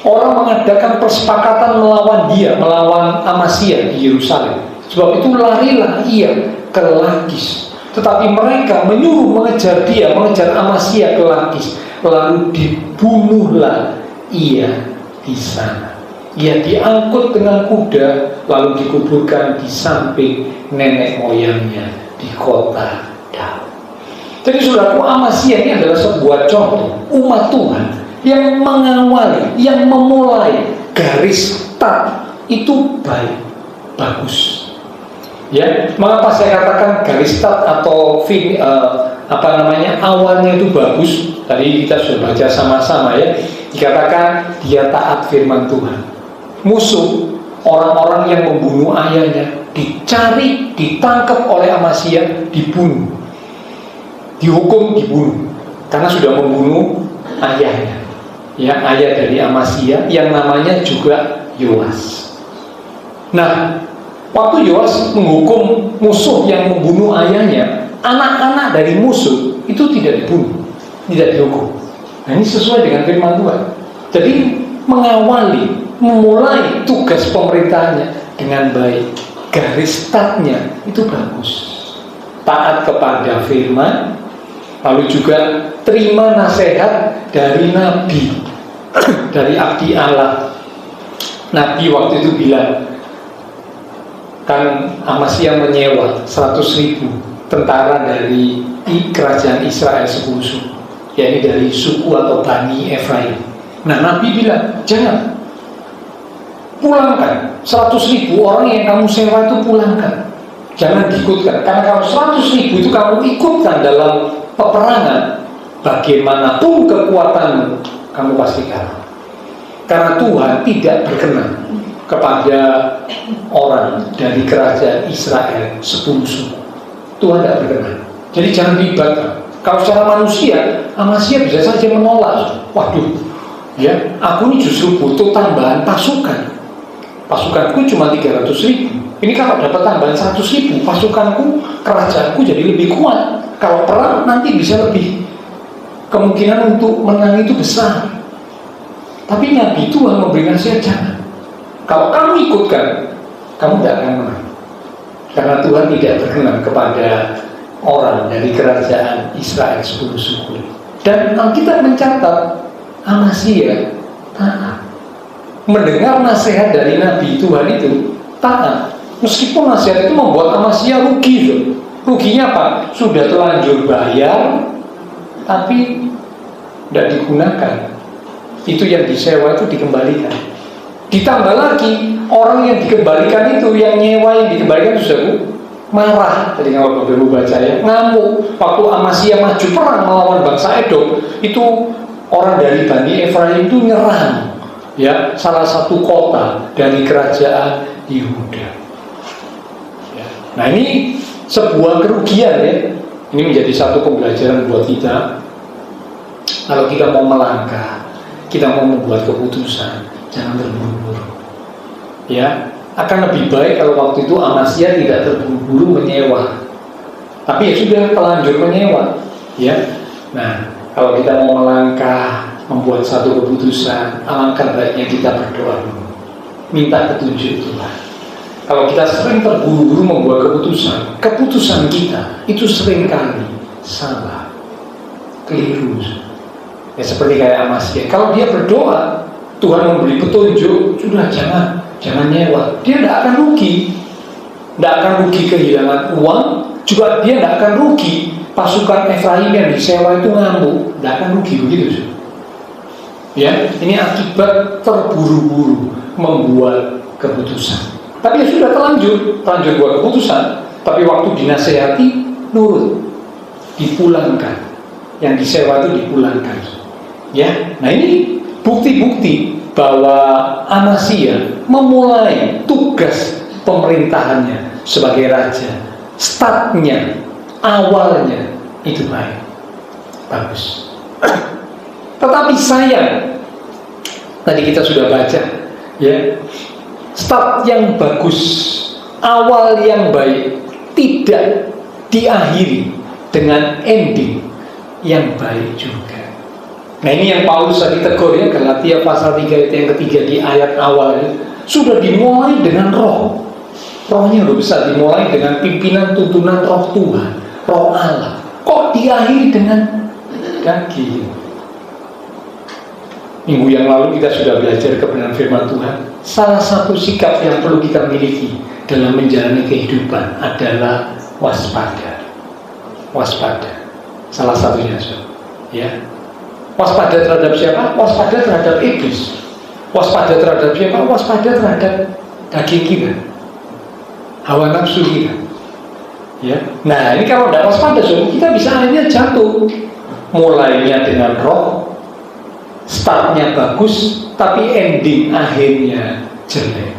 Orang mengadakan persepakatan melawan dia, melawan Amasya di Yerusalem. Sebab itu larilah ia ke Lakis. Tetapi mereka menyuruh mengejar dia, mengejar Amasya ke Lakis. Lalu dibunuhlah ia di sana. Ia diangkut dengan kuda, lalu dikuburkan di samping nenek moyangnya di kota Daud. Jadi saudaraku, Amasya ini adalah sebuah contoh umat Tuhan yang mengawali, yang memulai garis start itu baik, bagus. Ya, mengapa saya katakan garis start atau awalnya itu bagus? Tadi kita sudah baca sama-sama ya. Dikatakan dia taat firman Tuhan. Musuh, orang-orang yang membunuh ayahnya dicari, ditangkap oleh Amasya, dibunuh. Dihukum, dibunuh karena sudah membunuh ayahnya, ya, ayah dari Amasya yang namanya juga Yoas. Nah, waktu Yoas menghukum musuh yang membunuh ayahnya, anak-anak dari musuh itu tidak dibunuh, tidak dihukum. Nah, ini sesuai dengan firman Tuhan. Jadi mengawali, memulai tugas pemerintahnya dengan baik. Garis startnya itu bagus. Taat kepada firman, lalu juga terima nasihat dari Nabi, dari abdi Allah. Nabi waktu itu bilang, kan Amasya menyewa 100.000 tentara dari kerajaan Israel 10 suku, yakni dari suku atau Bani Efraim. Nah, Nabi bilang, jangan, pulangkan 100.000 orang yang kamu sewa itu, pulangkan, jangan diikutkan. Karena kalau 100.000 itu kamu ikutkan dalam peperangan, bagaimanapun kekuatanmu, kamu pasti kalah. Karena Tuhan tidak berkenan kepada orang dari kerajaan Israel 10 suku. Tuhan tidak berkenan. Jadi jangan dilibatkan. Kalau secara manusia, Amasya bisa saja menolak. Waduh, ya, aku ini justru butuh tambahan pasukan. Pasukanku cuma 300.000. Ini kalau dapat tambahan 100.000, pasukanku, kerajaanku jadi lebih kuat. Kalau perang nanti bisa lebih, kemungkinan untuk menang itu besar. Tapi Nabi Tuhan memberi nasihat, jangan. Kalau kamu ikutkan, kamu tidak akan menang. Karena Tuhan tidak berkenan kepada orang dari kerajaan Israel 10 suku. Dan Alkitab mencatat Amasya taat. Mendengar nasihat dari Nabi Tuhan itu taat. Meskipun nasihat itu membuat Amasya rugi loh. Ruginya apa? Sudah terlanjur bayar, tapi tidak digunakan. Itu yang disewa itu dikembalikan. Ditambah lagi, orang yang dikembalikan itu, yang nyewa yang dikembalikan itu sudah marah. Tadi kalau Bapak baca ya, ngamuk. Waktu Amasya maju perang melawan bangsa Edom, itu orang dari Bani Efraim itu nyerang, ya, salah satu kota dari kerajaan Yehuda. Nah, ini sebuah kerugian ya. Ini menjadi satu pembelajaran buat kita. Kalau kita mau melangkah, kita mau membuat keputusan, jangan terburu-buru. Ya, akan lebih baik kalau waktu itu Amasya tidak terburu-buru menyewa. Tapi ya sudah terlanjur menyewa. Ya. Nah, kalau kita mau melangkah, membuat satu keputusan, alangkah baiknya kita berdoa dulu, minta petunjuk Tuhan. Kalau kita sering terburu-buru membuat keputusan kita itu seringkali salah, keliru. Ya seperti kayak Amasya. Kalau dia berdoa, Tuhan memberi petunjuk, sudah jangan nyewa. Dia tidak akan rugi, tidak akan rugi kehilangan uang, juga dia tidak akan rugi pasukan Efraim yang disewa itu ngamuk, tidak akan rugi begitu. Ya, ini akibat terburu-buru membuat keputusan. Tapi ya sudah terlanjur buat keputusan. Tapi waktu dinasehati, nurut, dipulangkan. Yang disewa itu dipulangkan. Ya, nah ini bukti-bukti bahwa Amasya memulai tugas pemerintahannya sebagai raja. Startnya, awalnya itu baik, bagus. Tetapi sayang, tadi kita sudah baca, ya, start yang bagus, awal yang baik tidak diakhiri dengan ending yang baik juga. Nah, ini yang Paulus tadi tegur, ya, Galatia pasal 3 ayat yang ketiga di ayat awal ini, sudah dimulai dengan roh. Rohnya udah besar, dimulai dengan pimpinan tuntunan roh Tuhan, roh Allah. Kok diakhiri dengan daging? Minggu yang lalu kita sudah belajar kebenaran firman Tuhan. Salah satu sikap yang perlu kita miliki dalam menjalani kehidupan adalah waspada. Waspada. Salah satunya, ya. Waspada terhadap siapa? Waspada terhadap iblis. Waspada terhadap siapa? Waspada terhadap daging kita, hawa nafsu kita, ya. Nah, ini kalau tidak waspada, kita bisa akhirnya jatuh. Mulainya dengan roh, startnya bagus, tapi ending akhirnya jelek,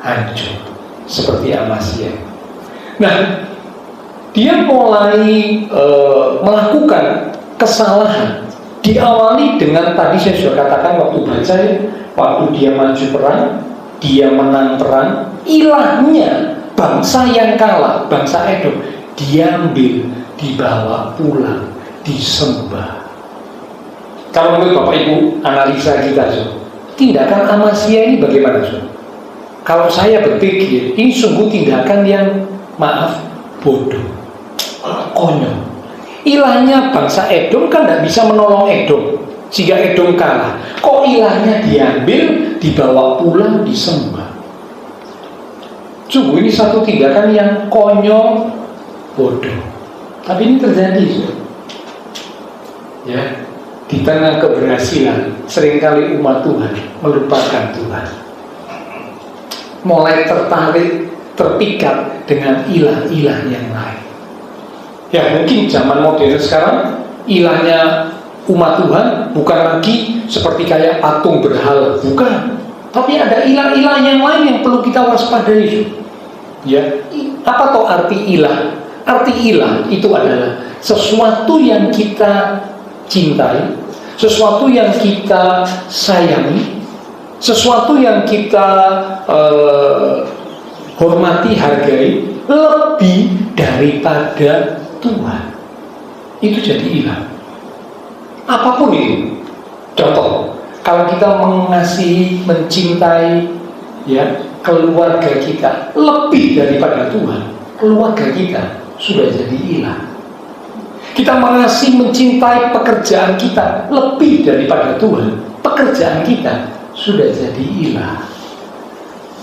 hancur, seperti Amasya. Nah, dia mulai melakukan kesalahan. Diawali dengan tadi saya sudah katakan waktu baca, ya, waktu dia maju perang, dia menang perang, ilahnya bangsa yang kalah, bangsa Edom, diambil, dibawa pulang, disembah. Kalau menurut Bapak Ibu analisa kita, tindakan Amasya ini bagaimana? Kalau saya berpikir, ini sungguh tindakan yang, maaf, bodoh, konyol. Ilahnya bangsa Edom kan tidak bisa menolong Edom, sehingga Edom kalah. Kok ilahnya diambil, dibawa pulang, disembah? Sungguh ini satu tindakan yang konyol, bodoh. Tapi ini terjadi, ya. Di tengah keberhasilan, seringkali umat Tuhan melupakan Tuhan, mulai tertarik, terpikat dengan ilah-ilah yang lain. Ya, mungkin zaman modern sekarang ilahnya umat Tuhan bukan lagi seperti kayak patung berhala, bukan. Tapi ada ilah-ilah yang lain yang perlu kita waspadai. Ya, apa toh arti ilah? Arti ilah itu adalah sesuatu yang kita cintai, sesuatu yang kita sayangi, sesuatu yang kita hormati, hargai lebih daripada Tuhan. Itu jadi ilah. Apapun itu. Contoh, kalau kita mengasihi, mencintai, ya, keluarga kita lebih daripada Tuhan, keluarga kita sudah jadi ilah. Kita mengasihi, mencintai pekerjaan kita lebih daripada Tuhan, pekerjaan kita sudah jadi ilah.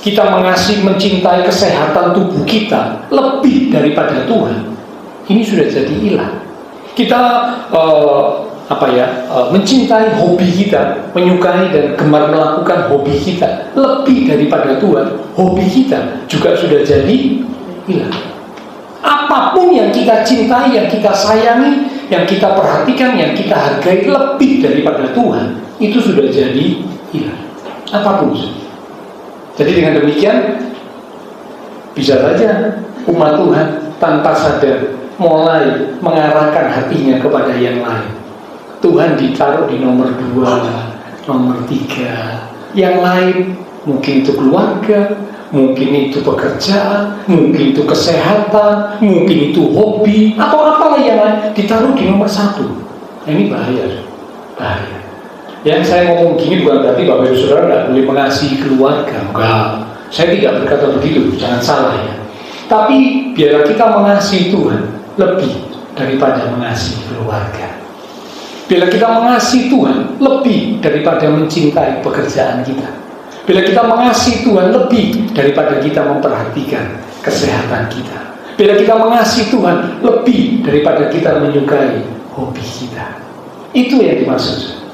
Kita mengasihi, mencintai kesehatan tubuh kita lebih daripada Tuhan, ini sudah jadi ilah. Kita mencintai hobi kita, menyukai dan gemar melakukan hobi kita lebih daripada Tuhan, hobi kita juga sudah jadi ilah. Apapun yang kita cintai, yang kita sayangi, yang kita perhatikan, yang kita hargai lebih daripada Tuhan, itu sudah jadi ilah. Apapun. Jadi dengan demikian, bisa saja umat Tuhan tanpa sadar mulai mengarahkan hatinya kepada yang lain. Tuhan ditaruh di nomor 2, nomor 3. Yang lain mungkin itu keluarga, mungkin itu pekerjaan, mungkin itu kesehatan, mungkin itu hobi, atau apalah yang lain ditaruh di nomor 1. Nah, ini bahaya, bahaya. Yang saya ngomong gini bukan berarti Bapak Ibu Saudara tidak boleh mengasihi keluarga. Enggak, saya tidak berkata begitu, jangan salah ya. Tapi biarlah kita mengasihi Tuhan lebih daripada mengasihi keluarga. Bila kita mengasihi Tuhan lebih daripada mencintai pekerjaan kita. Bila kita mengasihi Tuhan lebih daripada kita memperhatikan kesehatan kita. Bila kita mengasihi Tuhan lebih daripada kita menyukai hobi kita. Itu yang dimaksud.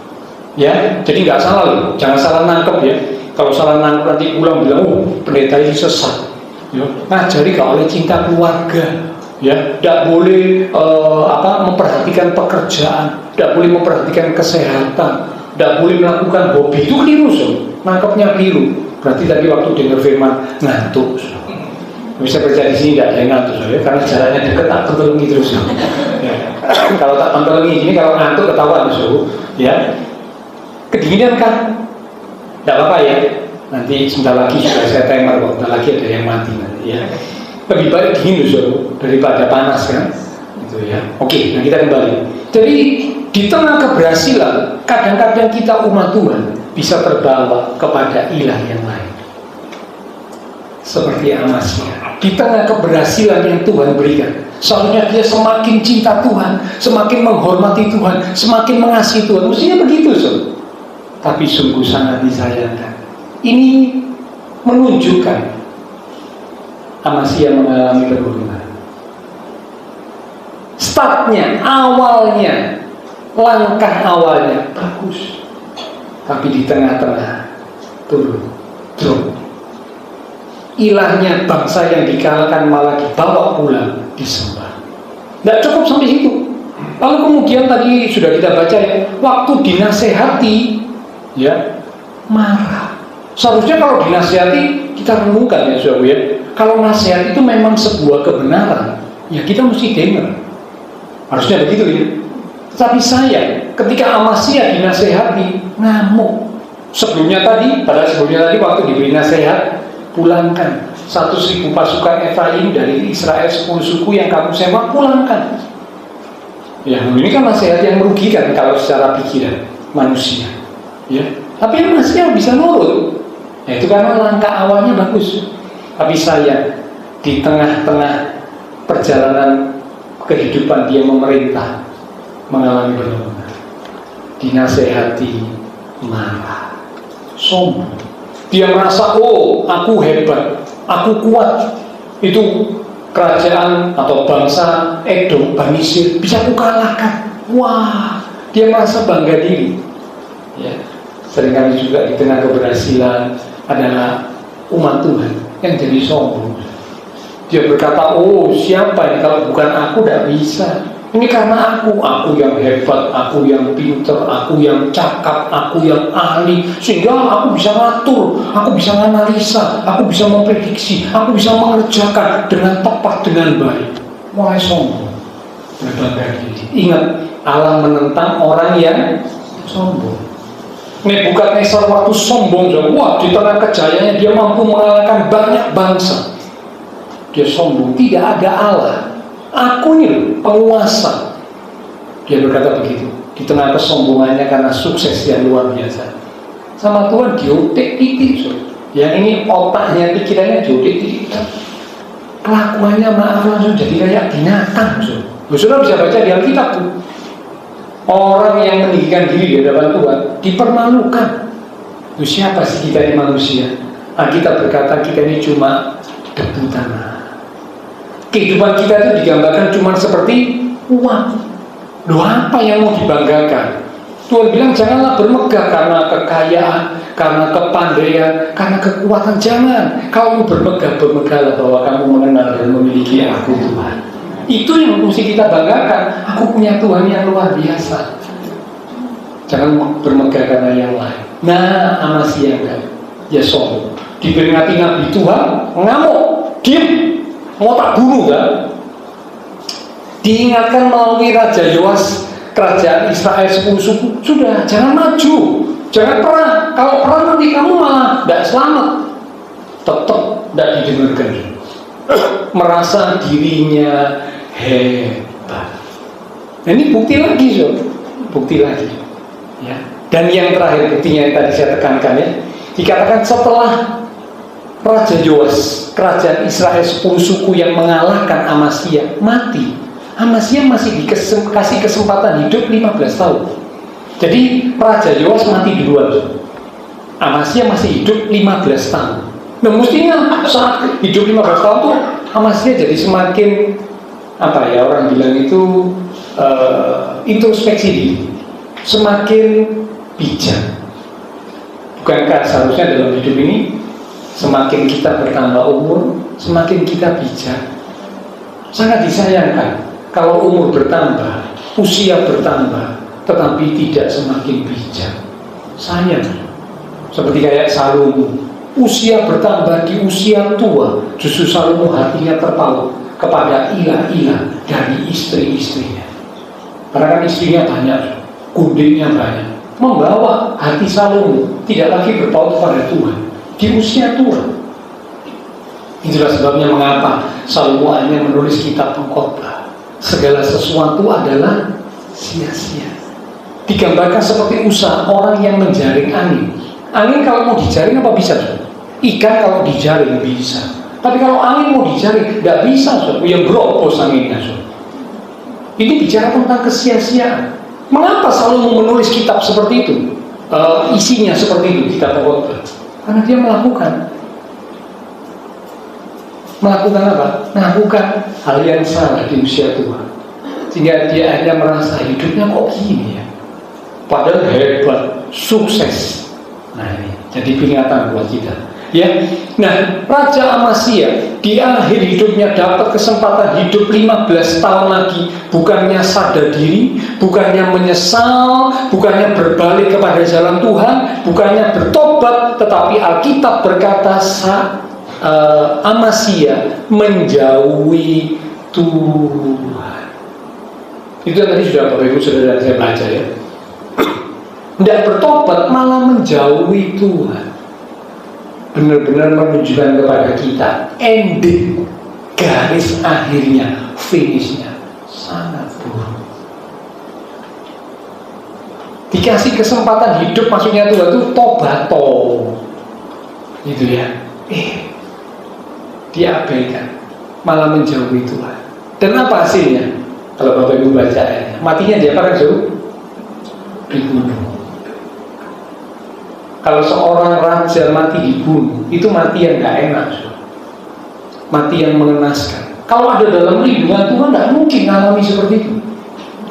Ya, jadi nggak salah loh, jangan salah nangkep ya. Kalau salah nangkep nanti pulang bilang, pendeta ini sesat. Ya, ngajari gak oleh cinta keluarga. Ya, tidak boleh memperhatikan pekerjaan, tidak boleh memperhatikan kesehatan. tidak boleh melakukan hobi, itu keliru, nangkepnya keliru. Berarti tadi waktu dengar firman ngantuk, bisa kerja di sini tidak ada yang ngantuk, karena jaraknya dekat, tak pentelengi terus. Ya. Kalau tak pentelengi gini, kalau ngantuk ketahuan, ya. Kedinginan kan? Tidak apa-apa ya. Nanti sebentar lagi sudah saya timer kok, sebentar lagi ada yang mati nanti ya. Lebih baik dingin daripada panas kan? Gitu ya. Oke, nah kita kembali. Jadi di tengah keberhasilan, kadang-kadang kita umat Tuhan bisa terbawa kepada ilah yang lain. Seperti Amasya. Di tengah keberhasilan yang Tuhan berikan, seharusnya dia semakin cinta Tuhan, semakin menghormati Tuhan, semakin mengasihi Tuhan. Mestinya begitu, Tapi sungguh sangat disayangkan. Ini menunjukkan Amasya mengalami penurunan. Startnya, awalnya, langkah awalnya bagus, tapi di tengah-tengah turun, drop. Ilahnya bangsa yang dikalahkan malah dibawa pulang, disembah. Tidak cukup sampai situ. Lalu kemudian tadi sudah kita baca ya, waktu dinasehati, ya marah. Seharusnya kalau dinasehati kita renungkan ya saudara ya. Kalau nasihat itu memang sebuah kebenaran, ya kita mesti dengar. Harusnya begitu ya. Tapi saya ketika Amasya dinasehati ngamuk. Sebelumnya tadi waktu diberi nasihat, pulangkan 1.000 pasukan Efraim dari Israel 10 suku yang kamu sewa, pulangkan. Ya ini kan nasihat yang merugikan kalau secara pikiran manusia. Ya, tapi Amasya bisa nurut. Ya, itu karena langkah awalnya bagus. Tapi saya di tengah-tengah perjalanan kehidupan dia memerintah mengalami penurunan. Dinasehati marah, sombong. Dia merasa, oh aku hebat, aku kuat. Itu kerajaan atau bangsa Edom, Banisir bisa aku kalahkan. Wah, dia merasa bangga diri. Ya, seringkali juga di tengah keberhasilan adalah umat Tuhan yang jadi sombong. Dia berkata, oh siapa ini, kalau bukan aku tidak bisa. Ini karena aku yang hebat, aku yang pinter, aku yang cakap, aku yang ahli, sehingga aku bisa ngatur, aku bisa menganalisa, aku bisa memprediksi, aku bisa mengerjakan dengan tepat, dengan baik. Mulai sombong, berbangga diri. Ingat, Allah menentang orang yang sombong. Nebukadnezar waktu sombong, wah di tengah kejayaannya dia mampu mengalahkan banyak bangsa. Dia sombong, tidak ada Allah. Aku ini penguasa. Dia berkata begitu di tengah kesombongannya karena sukses yang luar biasa. Sama Tuhan diotek titik. Yang ini otaknya, pikirannya diotek titik. Kelakuannya maaf langsung jadi kayak binatang. Saudara bisa baca di Alkitab tuh. Orang yang meninggikan diri di hadapan Tuhan dipermalukan. Itu siapa sih kita ini manusia? Kita berkata kita ini cuma debu tanah. Kehidupan kita itu digambarkan cuma seperti uang. Loh, apa yang mau dibanggakan? Tuhan bilang janganlah bermegah karena kekayaan, karena kepandaian, karena kekuatan. Jangan. Kalau bermegahlah bahwa kamu mengenal dan memiliki aku Tuhan. Itu yang mesti kita banggakan. Aku punya Tuhan yang luar biasa. Jangan bermegah karena yang lain. Nah, Amasya enggak. Ya sombong. Diperingati Nabi Tuhan, ngamuk, diam. Mau tak bunuh kan? Diingatkan melalui Raja Yoas, kerajaan Israel 10 suku, sudah jangan maju, jangan perang. Kalau perang nanti kamu malah tidak selamat. Tetap tidak didengarkan. Merasa dirinya hebat. Nah, ini bukti lagi, bukti lagi. Ya. Dan yang terakhir buktinya yang tadi saya tekankan ya, dikatakan setelah Raja Yoas, kerajaan Israel 10 suku yang mengalahkan Amasya mati, Amasya masih dikasih kesempatan hidup 15 tahun. Jadi Raja Yoas mati duluan, Amasya masih hidup 15 tahun. Nah mestinya saat hidup 15 tahun tuh Amasya jadi semakin orang bilang itu introspeksi diri, semakin bijak. Bukankah seharusnya dalam hidup ini semakin kita bertambah umur, semakin kita bijak? Sangat disayangkan kalau umur bertambah, usia bertambah, tetapi tidak semakin bijak. sayang. Seperti kayak Salomo, usia bertambah di usia tua, justru Salomo hatinya terpaut kepada ilah-ilah dari istri-istrinya. Karena kan istrinya banyak, kundingnya banyak, membawa hati Salomo tidak lagi berpaut pada Tuhan di usia tua. Itulah sebabnya mengapa Salomo hanya menulis kitab pengkhotbah. Segala sesuatu adalah sia-sia. Digambarkan seperti usaha orang yang menjaring angin. Angin kalau mau dijaring apa bisa? Ikan kalau dijaring bisa. Tapi kalau angin mau dijaring tidak bisa. Yang beropos anginnya. Ini bicara tentang kesia-siaan. Mengapa Salomo menulis kitab seperti itu? Isinya seperti itu, kitab pengkhotbah. Karena dia melakukan apa? Melakukan hal yang salah di usia tua, sehingga dia hanya merasa hidupnya kok gini ya, padahal hebat, sukses. Nah ini jadi peringatan buat kita ya. Nah, Raja Amazia di akhir hidupnya dapat kesempatan hidup 15 tahun lagi. Bukannya sadar diri, bukannya menyesal, bukannya berbalik kepada jalan Tuhan, bukannya bertobat, tetapi Alkitab berkata Amazia menjauhi Tuhan. Itu yang tadi sudah Bapak Ibu Saudara saya baca ya. Tidak bertobat, malah menjauhi Tuhan. Benar-benar menunjukkan kepada kita ending, garis akhirnya, finishnya sangat buruk. Dikasih kesempatan hidup, maksudnya Tuhan itu tobato, gitu ya. Diabaikan, malah menjauhi Tuhan. Dan apa hasilnya? Kalau Bapak Ibu baca ayatnya, matinya dia pada dibunuh. Kalau seorang raja mati dibunuh, itu mati yang gak enak, mati yang mengenaskan. Kalau ada dalam lindungan Tuhan, tidak mungkin mengalami seperti itu.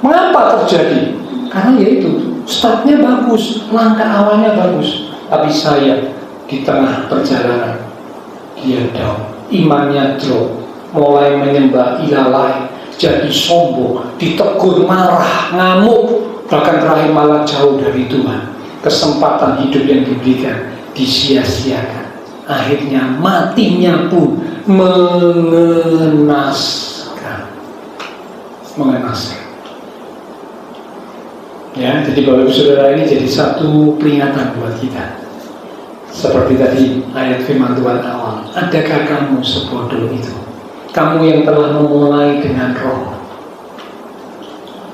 Mengapa terjadi? Karena yaitu startnya bagus, langkah awalnya bagus, tapi saya di tengah perjalanan dia down, imannya drop, mulai menyembah ilah lain, jadi sombong, ditegur, marah, ngamuk, bahkan terakhir malah jauh dari Tuhan. Kesempatan hidup yang diberikan disia-siakan. Akhirnya matinya pun mengenaskan. Ya, jadi Bapak Ibu Saudara, ini jadi satu peringatan buat kita. Seperti tadi ayat firman Tuhan awal, adakah kamu sebodoh itu? Kamu yang telah memulai dengan roh,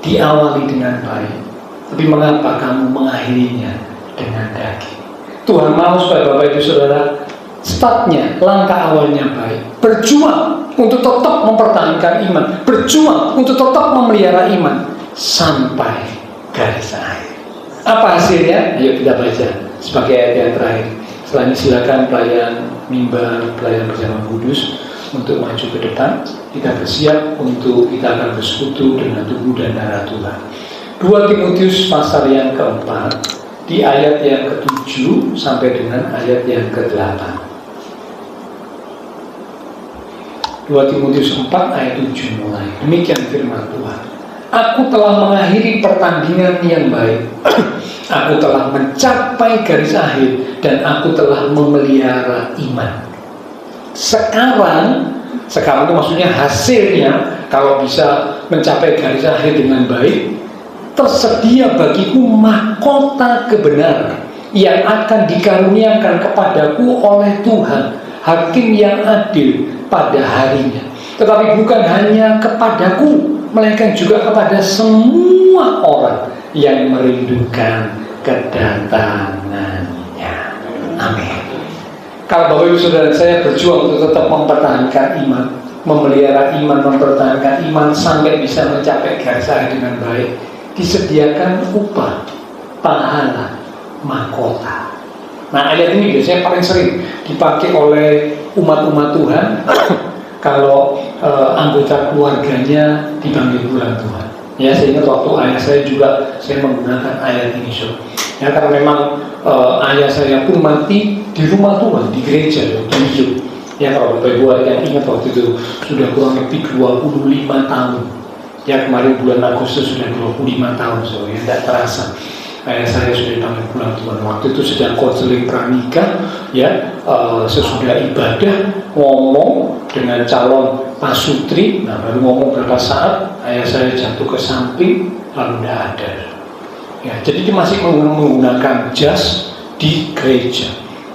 diawali dengan baik, tapi mengapa kamu mengakhirinya dengan daging? Tuhan mau supaya Bapak Ibu Saudara startnya, langkah awalnya baik, berjuang untuk tetap mempertahankan iman, berjuang untuk tetap memelihara iman sampai garis akhir. Apa hasilnya? Ayo kita baca sebagai ayat yang terakhir. Setelah ini silakan pelayan mimbar, pelayan bersama kudus untuk maju ke depan. Kita bersiap untuk kita akan bersekutu dengan tubuh dan darah Tuhan. 2 Timotius pasal yang keempat, di ayat yang ke-7 sampai dengan ayat yang ke-8. 2 Timotius 4 ayat 7 mulai. Demikian firman Tuhan. Aku telah mengakhiri pertandingan yang baik. Aku telah mencapai garis akhir dan aku telah memelihara iman. Sekarang itu maksudnya hasilnya, kalau bisa mencapai garis akhir dengan baik, tersedia bagiku mahkota kebenaran yang akan dikaruniakan kepadaku oleh Tuhan, hakim yang adil pada harinya. Tetapi bukan hanya kepadaku, melainkan juga kepada semua orang yang merindukan kedatangannya. Amin. Kalau Bapak Ibu Saudara saya berjuang untuk tetap mempertahankan iman, memelihara iman, mempertahankan iman sampai bisa mencapai garis akhir dengan baik, disediakan upah, pahala, mahkota. Nah, ayat ini biasanya paling sering dipakai oleh umat-umat Tuhan kalau anggota keluarganya dipanggil pulang Tuhan. Ya, saya ingat waktu ayah saya juga saya menggunakan ayat ini, ya, karena memang ayah saya pun mati di rumah Tuhan, di gereja, di hidup. Ya, kalau Bapak Ibu yang ingat waktu itu sudah kurang lebih 25 tahun. Ya, kemarin bulan Agustus sudah 25 tahun, ya, tidak terasa. Ayah saya sudah dipanggil pulang Tuhan. Waktu itu sedang konseling pranikah, ya, sesudah ibadah ngomong dengan calon pasutri. Nah, baru ngomong berapa saat, ayah saya jatuh ke samping lalu tidak ada. Ya, jadi dia masih menggunakan jas di gereja.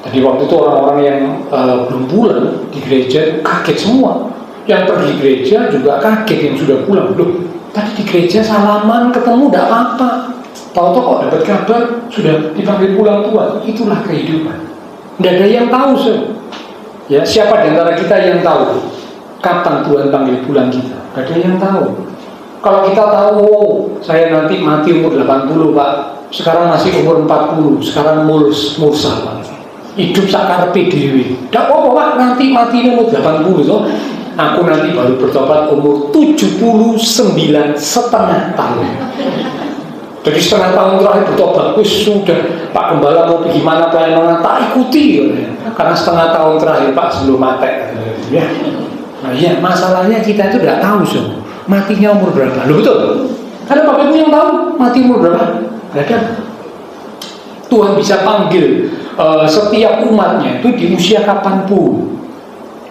Tadi waktu itu orang-orang yang belum pulang di gereja kaget semua. Yang pergi gereja juga kaget, yang sudah pulang. Loh, tadi di gereja salaman ketemu tidak apa-apa. Tahu-tahu kok dapat kabar sudah dipanggil pulang Tuhan. Itulah kehidupan. Tidak ada yang tahu, ya, siapa di antara kita yang tahu kapan Tuhan panggil pulang kita? Tidak ada yang tahu. Kalau kita tahu, oh, saya nanti mati umur 80 Pak, sekarang masih umur 40, sekarang mursal Pak, hidup sakarpe dewi, tidak apa Pak, nanti mati umur 80 so. Aku nanti baru bertobat umur 79,5 tahun. Jadi setengah tahun terakhir bertobat, sudah Pak Gembala mau pergi mana pelayanan, tak ikuti karena setengah tahun terakhir Pak sebelum mati, ya. Nah ya, masalahnya kita itu tidak tahu matinya umur berapa. Loh betul, ada Bapak Ibu yang tahu mati umur berapa? Tidak ada. Tuhan bisa panggil setiap umatnya itu di usia kapanpun.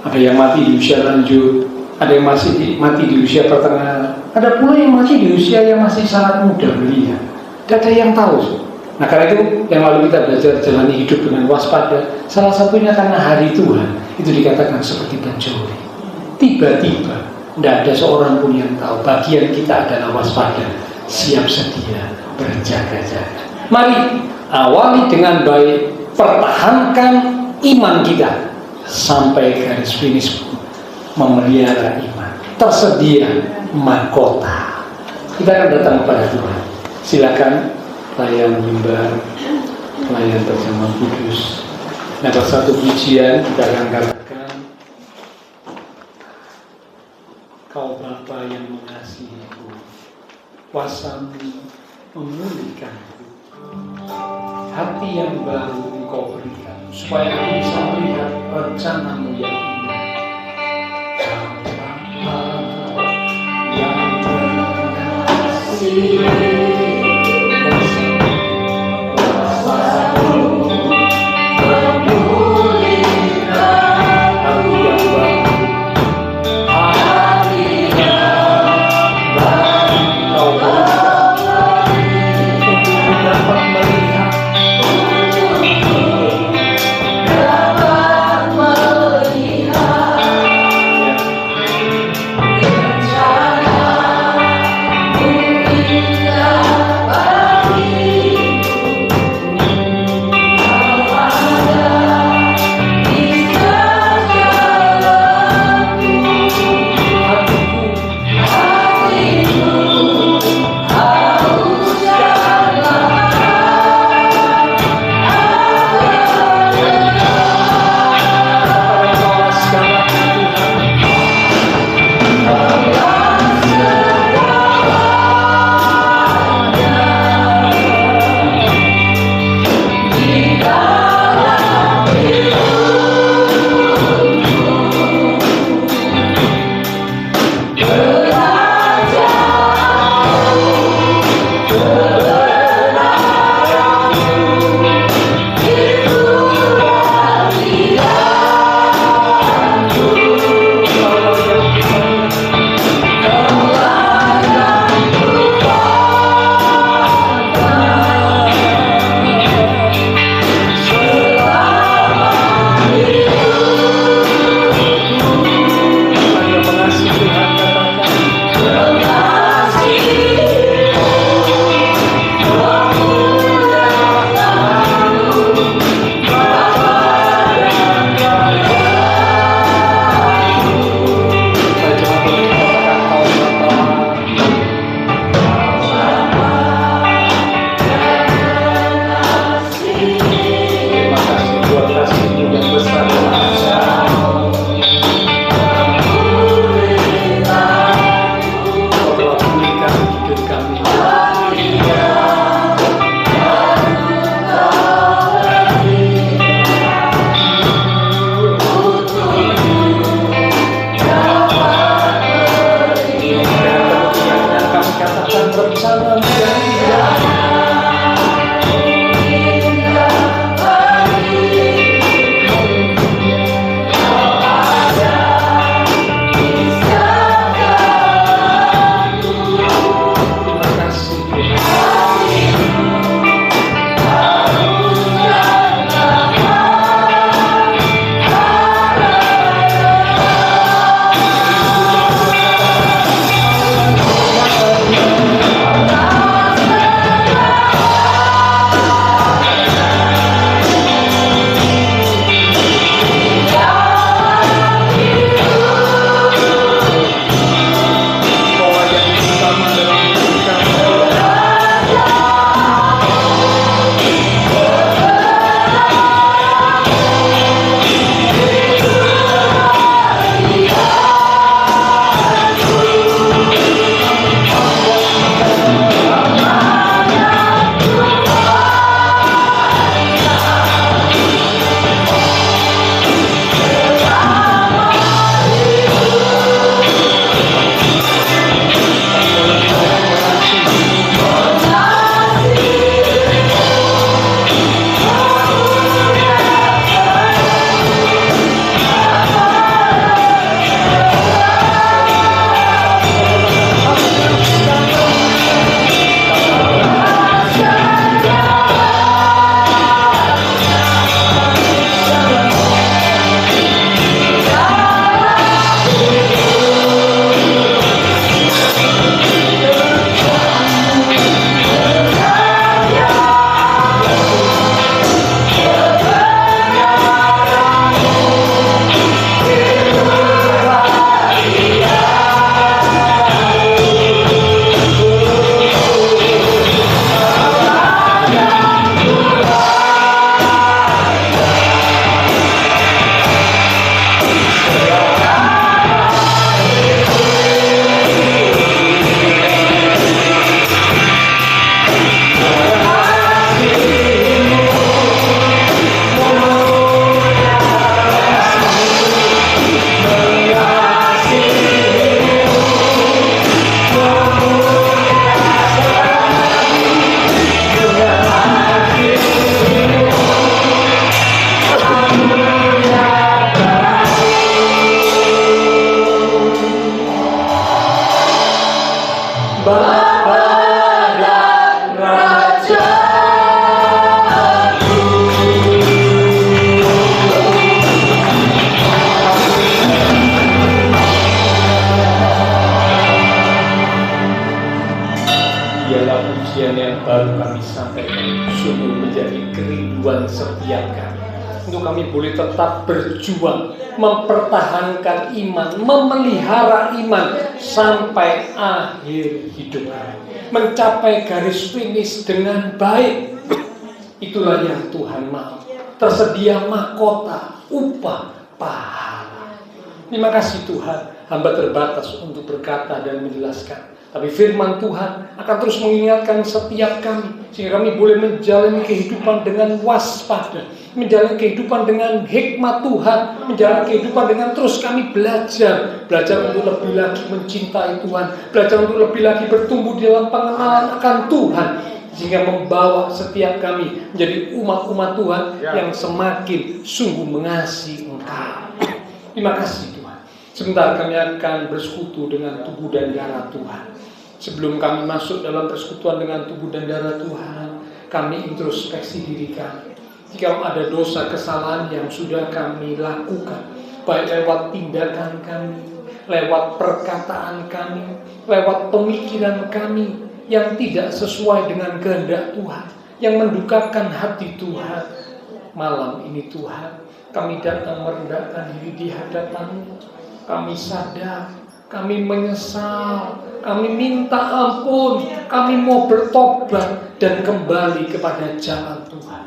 Ada yang mati di usia lanjut, ada yang masih mati di usia pertengahan, ada pula yang mati di usia yang masih sangat muda belia. Tidak ada yang tahu. Nah karena itu yang lalu kita belajar jalani hidup dengan waspada. Salah satunya karena hari Tuhan itu dikatakan seperti pencuri. Tiba-tiba tidak ada seorang pun yang tahu. Bagian kita adalah waspada, siap sedia, berjaga-jaga. Mari awali dengan baik, pertahankan iman kita sampai garis finish, memelihara iman. Tersedia mahkota. Kita akan datang kepada Tuhan. Silakan pelayan mimbar, pelayan terjemahan kudus. Nah, satu pujian kita akan katakan, Kau Bapa yang mengasihiku, kuasa-Mu memulihkanku. Hati yang baru Engkau berikan, supaya aku bisa melihat rencana-Mu yang indah. Bapa yang mengasihi, Bapa dan Raja. Ialah pujian yang baru kami sampaikan, sungguh menjadi kerinduan setiap kami. Untuk kami boleh tetap berjuang, mempertahankan iman, memelihara iman sampai akhir hidup kami, mencapai garis finish dengan baik. Itulah yang Tuhan mau. Tersedia mahkota, upah, pahala. Terima kasih Tuhan, hamba terbatas untuk berkata dan menjelaskan. Tapi firman Tuhan akan terus mengingatkan setiap kami, sehingga kami boleh menjalani kehidupan dengan waspada, menjalani kehidupan dengan hikmat Tuhan, menjalani kehidupan dengan terus kami belajar untuk lebih lagi mencintai Tuhan, belajar untuk lebih lagi bertumbuh dalam pengenalan akan Tuhan, sehingga membawa setiap kami menjadi umat-umat Tuhan yang semakin sungguh mengasihi Engkau. Terima kasih Tuhan. Sebentar kami akan bersekutu dengan tubuh dan darah Tuhan. Sebelum kami masuk dalam persekutuan dengan tubuh dan darah Tuhan, kami introspeksi diri kami. Jika ada dosa kesalahan yang sudah kami lakukan, baik lewat tindakan kami, lewat perkataan kami, lewat pemikiran kami yang tidak sesuai dengan kehendak Tuhan, yang mendukakan hati Tuhan, malam ini Tuhan, kami datang merendahkan diri di hadapan-Mu. Kami sadar, kami menyesal, kami minta ampun, kami mau bertobat dan kembali kepada jalan Tuhan.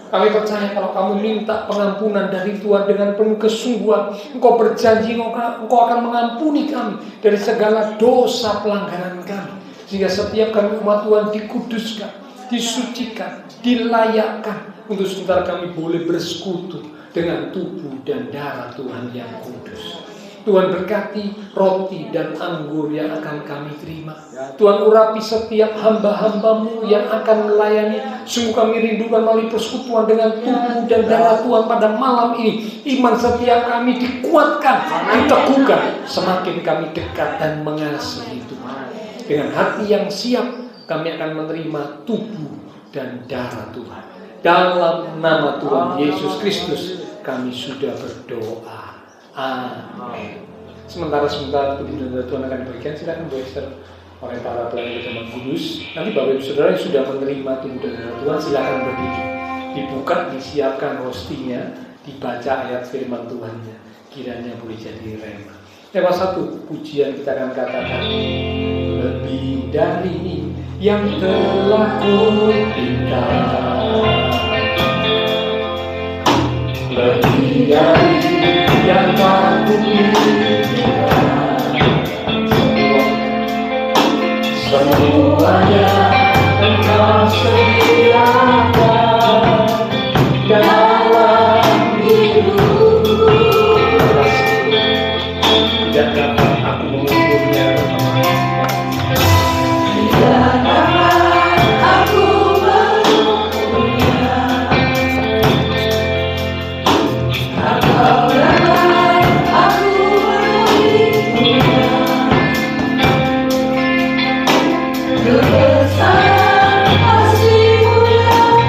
Kami percaya kalau kamu minta pengampunan dari Tuhan dengan penuh kesungguhan, Engkau berjanji Engkau akan mengampuni kami dari segala dosa pelanggaran kami, sehingga setiap kami umat Tuhan dikuduskan, disucikan, dilayakkan untuk sebentar kami boleh bersekutu dengan tubuh dan darah Tuhan yang kudus. Tuhan berkati roti dan anggur yang akan kami terima. Tuhan urapi setiap hamba-hamba-Mu yang akan melayani. Sungguh kami rindukan melalui persekutuan dengan tubuh dan darah Tuhan pada malam ini. Iman setiap kami dikuatkan, diteguhkan, semakin kami dekat dan mengasihi Tuhan. Dengan hati yang siap, kami akan menerima tubuh dan darah Tuhan. Dalam nama Tuhan Yesus Kristus, kami sudah berdoa. Amin. Sebentar tubuh dan darah Tuhan akan diberikan. Silakan Bu Esther oleh para pelayan Kediaman Kudus. Nanti Bapak Ibu Saudara yang sudah menerima tubuh dan darah Tuhan, silakan berdiri. Dibuka, disiapkan rostinya, dibaca ayat firman Tuhannya. Kiranya boleh jadi rema. Lewat satu pujian kita akan katakan, lebih dari yang telah kuberikan, lebih dari yang aku miliki, semuanya Engkau sediakan dalam hidupku. Tidak dapat aku mengukurnya, tidak dapat aku mengukurnya. Kebesaran kasih-Mu yang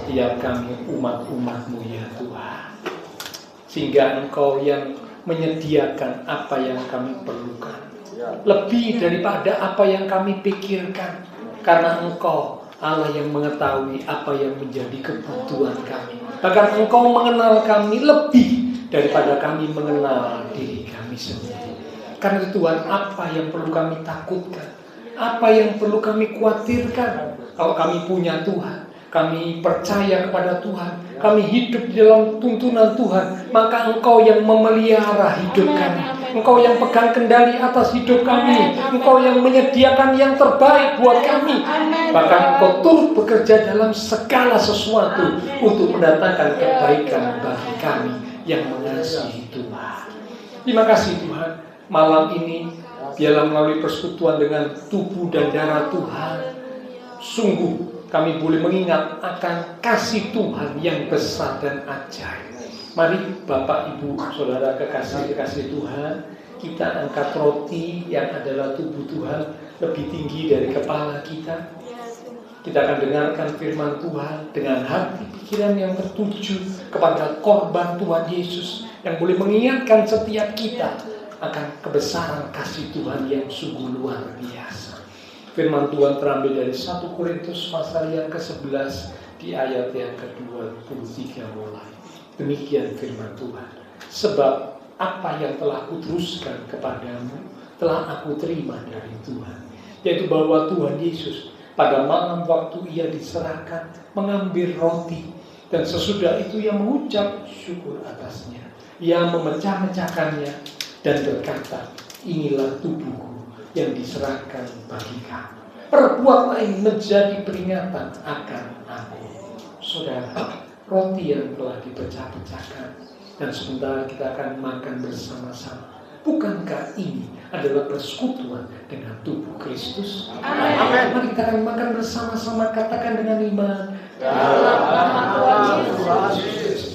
setiap kami umat-umat-Mu ya Tuhan. Sehingga Engkau yang menyediakan apa yang kami perlukan, lebih daripada apa yang kami pikirkan, karena Engkau Allah yang mengetahui apa yang menjadi kebutuhan kami. Bahkan Engkau mengenal kami lebih daripada kami mengenal diri kami sendiri. Karena itu Tuhan, apa yang perlu kami takutkan, apa yang perlu kami khawatirkan, kalau kami punya Tuhan, kami percaya kepada Tuhan, kami hidup di dalam tuntunan Tuhan, maka Engkau yang memelihara hidup kami, Engkau yang pegang kendali atas hidup kami, Engkau yang menyediakan yang terbaik buat kami. Bahkan Engkau turut bekerja dalam segala sesuatu untuk mendatangkan kebaikan bagi kami yang mengasihi Tuhan. Terima kasih Tuhan, malam ini biarlah melalui persekutuan dengan tubuh dan darah Tuhan, sungguh kami boleh mengingat akan kasih Tuhan yang besar dan ajaib. Mari Bapak, Ibu, Saudara kekasih-kekasih Tuhan, kita angkat roti yang adalah tubuh Tuhan lebih tinggi dari kepala kita. Kita akan dengarkan firman Tuhan dengan hati pikiran yang tertuju kepada korban Tuhan Yesus, yang boleh mengingatkan setiap kita akan kebesaran kasih Tuhan yang sungguh luar biasa. Firman Tuhan terambil dari 1 Korintus pasal yang ke-11 di ayat yang ke-23 mulai. Demikian firman Tuhan. Sebab apa yang telah kuteruskan kepadamu telah aku terima dari Tuhan, yaitu bahwa Tuhan Yesus pada malam waktu ia diserahkan mengambil roti, dan sesudah itu ia mengucap syukur atasnya. Ia memecah-mecahkannya dan berkata, inilah tubuhku yang diserahkan bagi kamu. Perbuatlah ini menjadi peringatan akan aku. Saudara, roti yang telah dipecah-pecahkan, dan sebentar kita akan makan bersama-sama. Bukankah ini adalah persekutuan dengan tubuh Kristus? Amin. Mari kita akan makan bersama-sama, katakan dengan iman. Dalam nama Tuhan Yesus.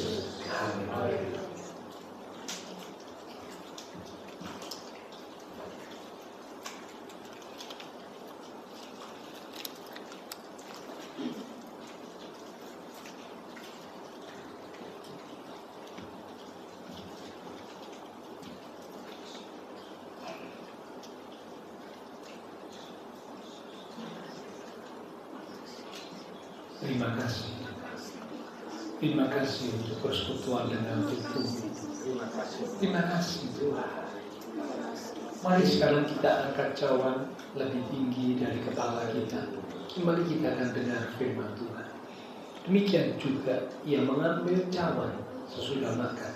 Terima kasih. Terima kasih untuk persekutuan dengan Tuhan. Terima kasih Tuhan. Mari sekarang kita angkat cawan lebih tinggi dari kepala kita. Kembali kita akan dengar firman Tuhan. Demikian juga ia mengambil cawan sesudah makan,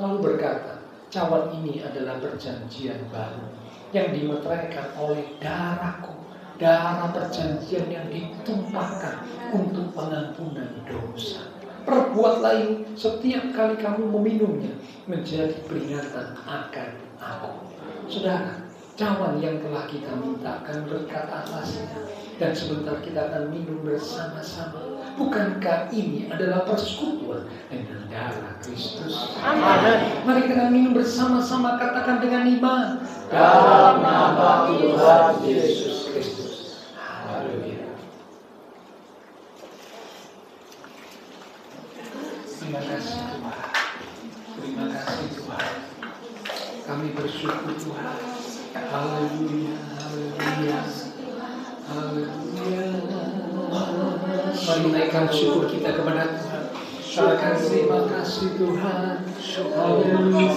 lalu berkata, cawan ini adalah perjanjian baru yang dimeteraikan oleh darahku, darah perjanjian yang ditumpahkan untuk pengampunan dosa. Perbuatlah ini setiap kali kamu meminumnya menjadi peringatan akan aku. Saudara, cawan yang telah kita mintakan berkat atasnya, dan sebentar kita akan minum bersama-sama. Bukankah ini adalah persekutuan dengan darah Kristus? Amin. Mari kita akan minum bersama-sama, katakan dengan iman. Dalam nama Tuhan Yesus Kristus. Haleluya. Terima kasih Tuhan. Terima kasih Tuhan. Kami bersyukur Tuhan. Haleluya. Haleluya. Haleluya. Mari naikkan syukur kita kepada Tuhan. Katakan terima kasih Tuhan. Haleluya.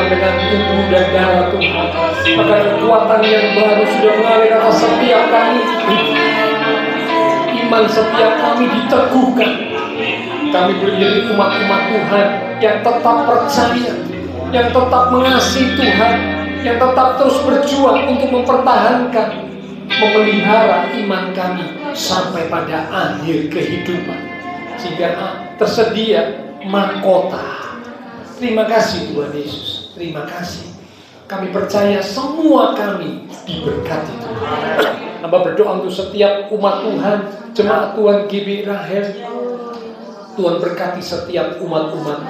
dengan tubuh dan darah Tuhan. Maka kekuatan yang baru sudah mengalir atas setiap kami. Iman setiap kami diteguhkan. Kami boleh menjadi umat-umat Tuhan yang tetap percaya, yang tetap mengasihi Tuhan, yang tetap terus berjuang untuk mempertahankan, memelihara iman kami sampai pada akhir kehidupan, sehingga tersedia mahkota. Terima kasih Tuhan Yesus, terima kasih. Kami percaya semua kami diberkati Tuhan. Hamba berdoa untuk setiap umat Tuhan, jemaat Tuhan GB Rahel. Tuhan berkati setiap umat-umat,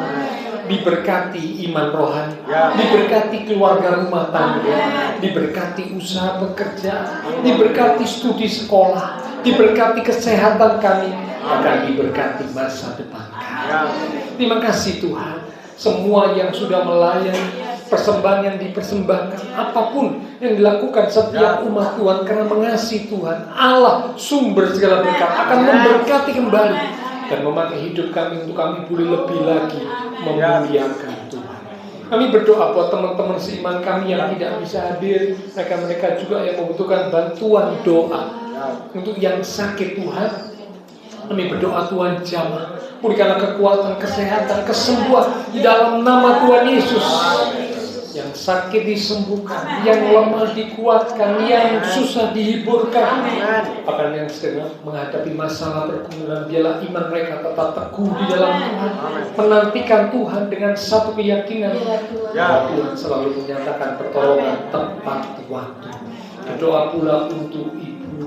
diberkati iman rohani, diberkati keluarga rumah tangga, diberkati usaha bekerja, diberkati studi sekolah, diberkati kesehatan kami, akan diberkati masa depan kami. Terima kasih Tuhan, semua yang sudah melayani, persembahan yang dipersembahkan, apapun yang dilakukan setiap umat Tuhan karena mengasihi Tuhan, Allah sumber segala berkat akan memberkati kembali dan memakai hidup kami untuk kami boleh lebih lagi memuliakan Tuhan. Kami berdoa buat teman-teman seiman kami yang tidak bisa hadir, mereka juga yang membutuhkan bantuan doa. Untuk yang sakit Tuhan, kami berdoa Tuhan jamah, berikanlah kekuatan, kesehatan, kesembuhan di dalam nama Tuhan Yesus. Yang sakit disembuhkan, yang lemah dikuatkan, yang susah dihiburkan. Bahkan yang sedang menghadapi masalah pergumulan, biarlah iman mereka tetap teguh di dalam Tuhan, menantikan Tuhan dengan satu keyakinan bahwa Tuhan selalu menyatakan pertolongan tepat waktu. Berdoa pula untuk Ibu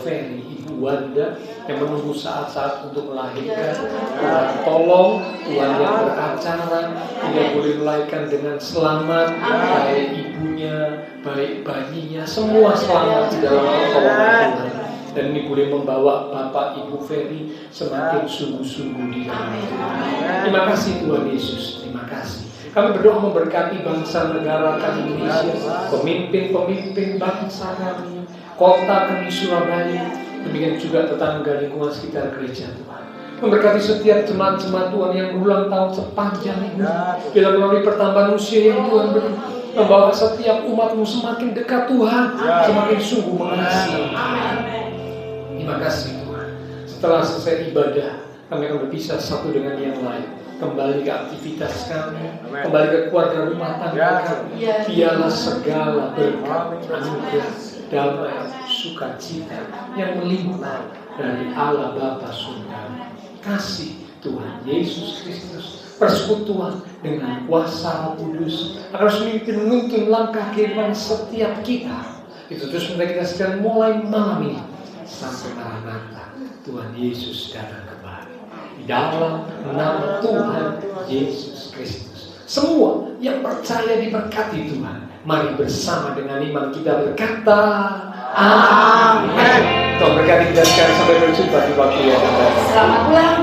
Ferry, Ibu Wanda yang menunggu saat-saat untuk melahirkan. Tuhan tolong, Tuhan yang beracara, dia boleh melahirkan dengan selamat, baik ibunya, baik bayinya, semua selamat di dalam pertolongan Tuhan. Dan ini boleh membawa Bapak Ibu Ferry semakin sungguh-sungguh di dalam Tuhan. Terima kasih Tuhan Yesus, terima kasih. Kami berdoa memberkati bangsa negara kami Indonesia, pemimpin-pemimpin bangsa kami, kota kami Surabaya, demikian juga tetangga lingkungan sekitar gereja Tuhan. Memberkati setiap jemaat-jemaat Tuhan yang berulang tahun sepanjang ini, bila melalui pertambahan usia yang Tuhan beri, membawa setiap umat-Mu semakin dekat Tuhan, semakin sungguh mengasihi. Terima kasih Tuhan. Setelah selesai ibadah, kami akan berpisah satu dengan yang lain, kembali ke aktivitas kami, kembali ke keluarga rumah tangga kami. Biarlah segala berkat, anugerah, damai, sukacita yang melimpah dari Allah Bapa Surga, kasih Tuhan Yesus Kristus, persekutuan dengan kuasa Roh Kudus akan semakin menuntun langkah kehidupan setiap kita. Itu terus kita sedang mulai malam ini sampai Maranatha, Tuhan Yesus datang kembali. Di dalam nama Tuhan Yesus Kristus, semua yang percaya diberkati Tuhan. Mari bersama dengan iman kita berkata Amin. Tuhan berkati kita sekarang sampai berjumpa di waktu yang akan datang. Selamat pulang.